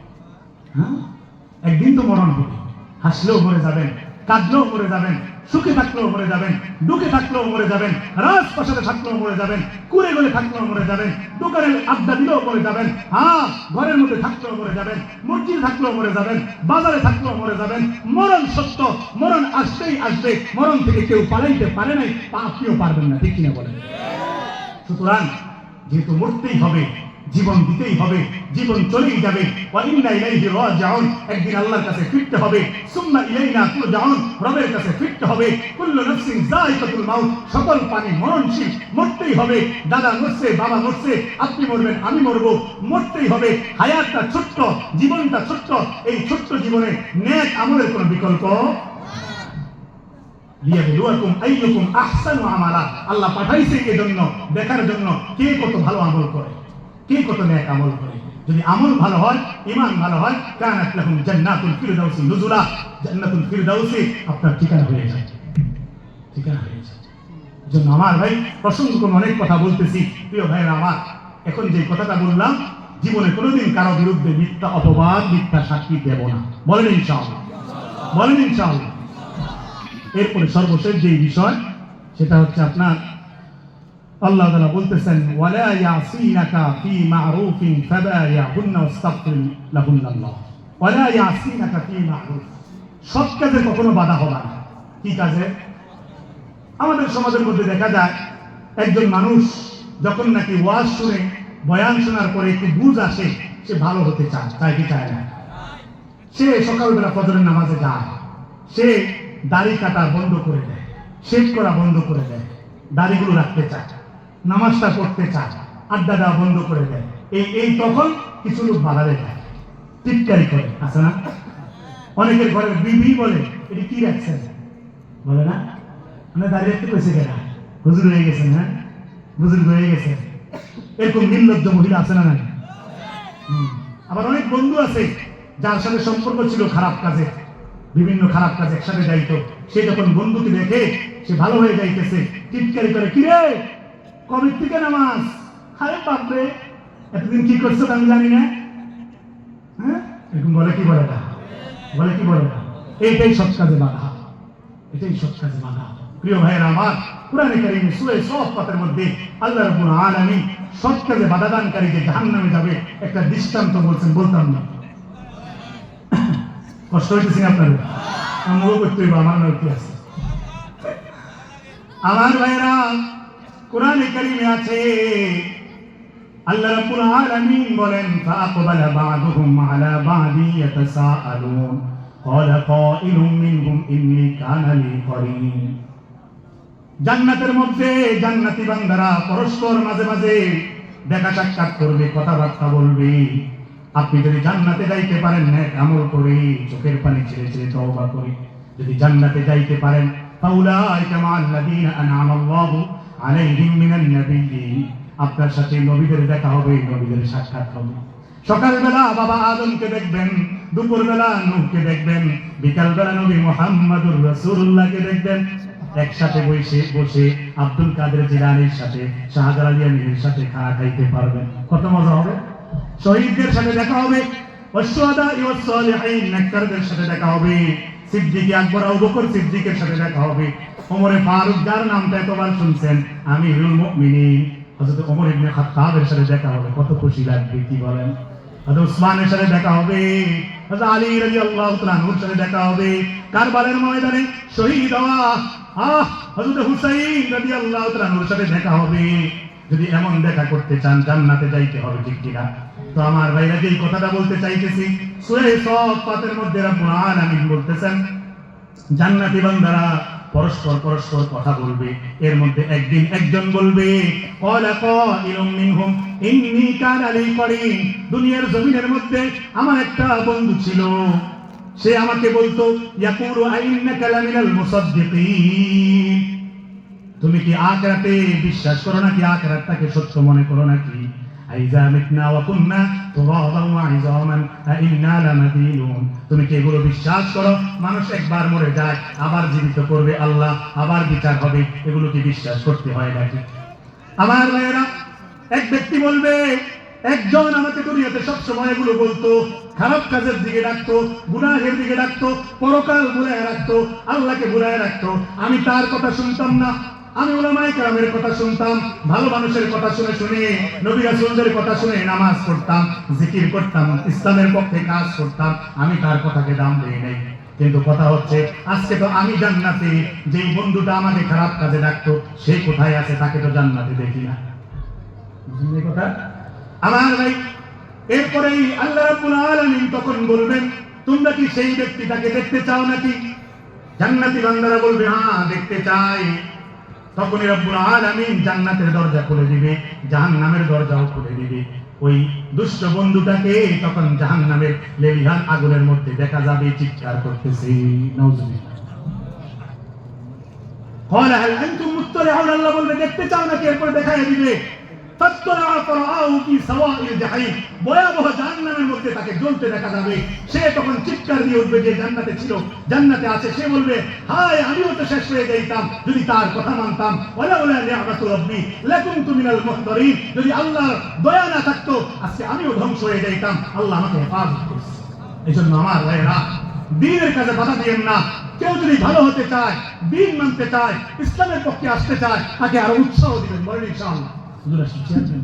একদিন তো মরণ হবে। হাসলেও মরে যাবেন, কাঁদলেও মরে যাবেন, সুখে থাকলেও মরে যাবেন, দুঃখে থাকলেও মরে যাবেন, রাজপ্রাসাদে থাকলেও মরে যাবেন, কুড়ে গলে থাকলেও মরে যাবেন, দোকানের আড্ডা দিলেও মরে যাবেন, ঘরের মধ্যে থাকলেও মরে যাবেন, মসজিদে থাকলেও মরে যাবেন, বাজারে থাকলেও মরে যাবেন। মরণ সত্য, মরণ আসতেই আসবে। মরণ থেকে কেউ পালাইতে পারে নাই, আপনিও পারবেন না। ঠিক কিনা বলেন? সুতরাং যেহেতু মরতেই হবে, জীবন দিতেই হবে, জীবন চলেই যাবে। ওয়া ইন্না ইলাইহি রাজিউন। একদিন আল্লাহর কাছে ফিরতে হবে। সুম্মা ইলাইনা তুরজাউন। রবের কাছে ফিরতে হবে। কুল্লু নাফসিন যায়িকাতুল মাউত। সকল প্রাণী মরণশীল, মরতেই হবে। দাদা মরছে, বাবা মরছে, আপনি মরবেন, আমি মরব, মরতেই হবে। হায়াতটা ছোট্ট, জীবনটা ছোট্ট। এই ছোট্ট জীবনে নেক আমলের কোনো বিকল্প লিয়াবলুয়াকুম আইয়ুকুম আহসানু আমালা। আল্লাহ পাঠাইছে এজন্য, দেখার জন্য কে কত ভালো আমল করে, কে কত নেক আমল করে। যদি আমল ভালো হয়, ঈমান ভালো হয়, কানাত লাহুম জান্নাতুল ফিরদাউসি নুজুলা। জান্নাতুল ফিরদাউসি আপনার ঠিকানা হয়ে যায়, ঠিকানা হয়ে যায়। এজন্য আমার ভাই, প্রসঙ্গক্রমে অনেক কথা বলতেছি, প্রিয় ভাইরা আমার, এখন যে কথাটা বললাম, জীবনে কোনোদিন কারো বিরুদ্ধে মিথ্যা অপবাদ, মিথ্যা সাক্ষী দেব না। বলেন ইনশাআল্লাহ, বলেন ইনশাআল্লাহ। এরপরে সর্বশেষ যে বিষয়, সেটা হচ্ছে আপনার আল্লাহ তাআলা বলতেছেন, ওয়ালা ইয়াসিনাকা ফি মা'রুফিন ফাবাইহুন্না ওয়াস্তাগফির লাহুন্নাল্লাহ। ওয়ালা ইয়াসিনাকা ফি মা'রুফ। সৎ কাজে কখনো বাধা হবে না। কি কাজে? আমাদের সমাজের মধ্যে দেখা যায়, একজন মানুষ যখন নাকি ওয়াজ শুনে, বয়ান শোনার পরে একটু বুঝ আসে, সে ভালো হতে চায়, চায় কি চায় না? সে সকালবেলা ফজরের নামাজে যায়, সে দাড়ি কাটা বন্ধ করে দেয়, শেভ করা বন্ধ করে দেয়, দাড়িগুলো রাখতে চায়, নামাজটা পড়তে চায়, আড্ডা দেওয়া বন্ধ করে দেয়। এই তখন কিছু লোক বাধা দেয়, টিটকারি করে, আছে না? অনেকের ঘরের বিবি বলে, এটি কি রাখছেন? বলে না, মানে দাড়ি রাখতে কইছে কেনা, হুজুর হয়ে গেছেন, হ্যাঁ বুজুর্গ হয়ে গেছে, এরকম নির্লজ্জ মহিলা আছে না নাই? আবার অনেক বন্ধু আছে যার সাথে সম্পর্ক ছিল খারাপ কাজে, বিভিন্ন খারাপ কাজে একসাথে যাইতো, সে যখন বন্ধুকে দেখে সে ভালো হয়ে যাইতেছে চিৎকারি করে, কিরে কবে থেকে নামাজ? আরে বাপরে এতদিন কি করছো আমি জানি না, হ্যাঁ এরকম বলে কি বলে না, বলে কি বলে না। এইটাই সৎ কাজে বাধা, এটাই সৎ কাজে বাধা। প্রিয় ভাইয়েরা আমার, কুরআনে কারীমে সূরা সাফফাতের মধ্যে আল্লাহ রাব্বুল আলামিন সৎ কাজে বাধা দানকারী যে জাহান্নামে যাবে একটা দৃষ্টান্ত বলছেন, বলতাম না? কষ্ট হইতেছে আপনাদের? আমরাও করতে হইব, আমার নয় কি আছে। আমার ভাইয়েরা, কুরআনে কারীমে আছে আল্লাহ রাব্বুল আলামিন বলেন, ফাআকবালা বা'দুহুম আলা বা'দি ইয়াতাসাআলুন ক্বালা কাইলুম মিনহুম ইন্নী কানা লি করিন। জান্নাতের মধ্যে জান্নাতি বান্দারা পরস্পর মাঝে মাঝে দেখা সাক্ষাৎ করবে, কথাবার্তা বলবে। আপনি যদি জান্নাতে যাইতে পারেন নেক আমল করে, চোখের পানি ছেড়ে ছেড়ে তওবা করে যদি জান্নাতে যাইতে পারেন, ফাউলাইকা মা'আল্লাযীনা আন'আমা আল্লাহু আলাইহিম মিনান নাবিয়্যিন, আপনার সাথে নবীদের দেখা হবে, নবীদের সাক্ষাৎ হবে। সকালবেলা বাবা আদমকে দেখবেন, দুপুরবেলা নূহকে দেখবেন, বিকালবেলা নবী মুহাম্মদুর রাসূলুল্লাহকে দেখবেন। একসাথে বসে বসে আব্দুল কাদের জিলানীর সাথে, শাহজালাল আলীর সাথে খানা খাইতে পারবেন, কত মজা হবে। শহীদদের সাথে দেখা হবে, ওয়াসশুহাদা ওয়াস সালিহিন, নেককারদের সাথে দেখা হবে। সিদ্দিক আকবর আবু বকর সিদ্দিকের সাথে দেখা হবে। ওমরে ফারুক, যার নামটা এতবার শুনছেন, আমিরুল মুমিনিন হযরত ওমর ইবনে খাত্তাবের সাথে দেখা হবে, কত খুশি লাগবে, কি বলেন। হযরত উসমানের সাথে দেখা হবে, হযরত আলী রাদিয়াল্লাহু তাআলা আনহুর সাথে দেখা হবে। কারবালার ময়দানে শহীদ হওয়া হযরত হুসাইন রাদিয়াল্লাহু তাআলা আনহুর সাথে দেখা হবে। যদি এমন দেখা করতে চান জান্নাতে যাইতে হবে, ঠিক কিনা? তো আমার ভাইরা, যেই কথাটা বলতে চাইতেছি, সূরা সাফফাতের মধ্যে রব্বুল আলামিন বলতেছেন জান্নাতি বান্দারা পরস্পর পরস্পর কথা বলবে। এর মধ্যে একদিন একজন বলবে, ক্বালা কাইলুম মিনহুম ইন্নী কানা লি করিন, দুনিয়ার জমিনের মধ্যে আমার একটা বন্ধু ছিল, সে আমাকে বলতো, ইয়াকুলু আইন্নাকা লামিনাল মুসাদ্দিকিন, তুমি কি আখিরাতে বিশ্বাস করো নাকি? আখিরাতটাকে সত্য মনে করো নাকি? আইযা মিতনা ওয়া কুননা তুরাবান ওয়া ইযামান আইন্না লামাদিনুন, তুমি কি এগুলো বিশ্বাস করো? মানুষ একবার মরে যায়, আবার জীবিত করবে আল্লাহ, আবার বিচার হবে, এগুলো কি বিশ্বাস করতে হয় নাকি? আমার ভাইয়েরা, এক ব্যক্তি বলবে, একজন আমাকে দুনিয়াতে সব সময় এগুলো বলতো, খারাপ কাজের দিকে ডাকতো, গুনাহের দিকে ডাকতো, পরকাল ভুলায় রাখতো, আল্লাহকে ভুলায় রাখতো। আমি তার কথা শুনতাম না, আমি উলামায়ে কেরামের কথা শুনতাম, ভালো মানুষের কথা শুনে শুনে, নবী রাসূলদের কথা শুনে নামাজ পড়তাম, জিকির করতাম, ইসলামের পক্ষে কাজ করতাম, আমি তার কথাকে দাম দেই নাই। কিন্তু কথা হচ্ছে, আজকে তো আমি জান্নাতে, যেই বন্ধুটা আমাকে খারাপ কাজে ডাকতো সে কোথায় আছে? তাকে তো জান্নাতে দেখি না। বুঝলেন কথা? আমার ভাই, এরপরেই আল্লাহ রাব্বুল আলামিন তখন বলবেন, তোমরা কি সেই ব্যক্তিটাকে দেখতে চাও নাকি? জান্নাতি বান্দারা বলবে, হ্যাঁ দেখতে চাই। তখনই রব্বুল আলামিন জান্নাতের দরজা খুলে দিবে, জাহান্নামের দরজাও খুলে দিবে। ওই দুষ্ট বন্ধুটাকে তখন জাহান্নামের লেলিহান আগুনের মধ্যে দেখা যাবে, চিৎকার করতেছে, নাউজুবিল্লাহ। ক্বালা হাল আনতুম মুত্তালিউন, আল্লাহ বলবে দেখতে চাও নাকি? এরপর দেখায় দিবে, ফাত্তালা ফারাআহু ফি সাওয়াইল জাহিম, ভয়াবহ জাহান্নামের মধ্যে তাকে জ্বলতে দেখা যাবে। সে তখন চিৎকার দিয়ে উঠবে, যে জান্নাতে ছিল, জান্নাতে আছে, সে বলবে, হায় আমিও তো শেষ হয়ে যাইতাম যদি তার কথা মানতাম। ওয়ালাউলা নি'মাতু রাব্বি লাকুনতু মিনাল মুহতারিন, যদি আল্লাহর দয়া না থাকতো আজকে আমিও ধ্বংস হয়ে যাইতাম। আল্লাহ আমাকে হেফাজত করছে। এজন্য আমার ভাইরা, দ্বীনের কাজে বাধা দিয়েন না। কেউ যদি ভালো হতে চায়, দ্বীন মানতে চায়, ইসলামের পক্ষে আসতে চায়, তাকে আরো উৎসাহ দিবেন, বলেন ইনশাআল্লাহ। হুজুর আসছেন।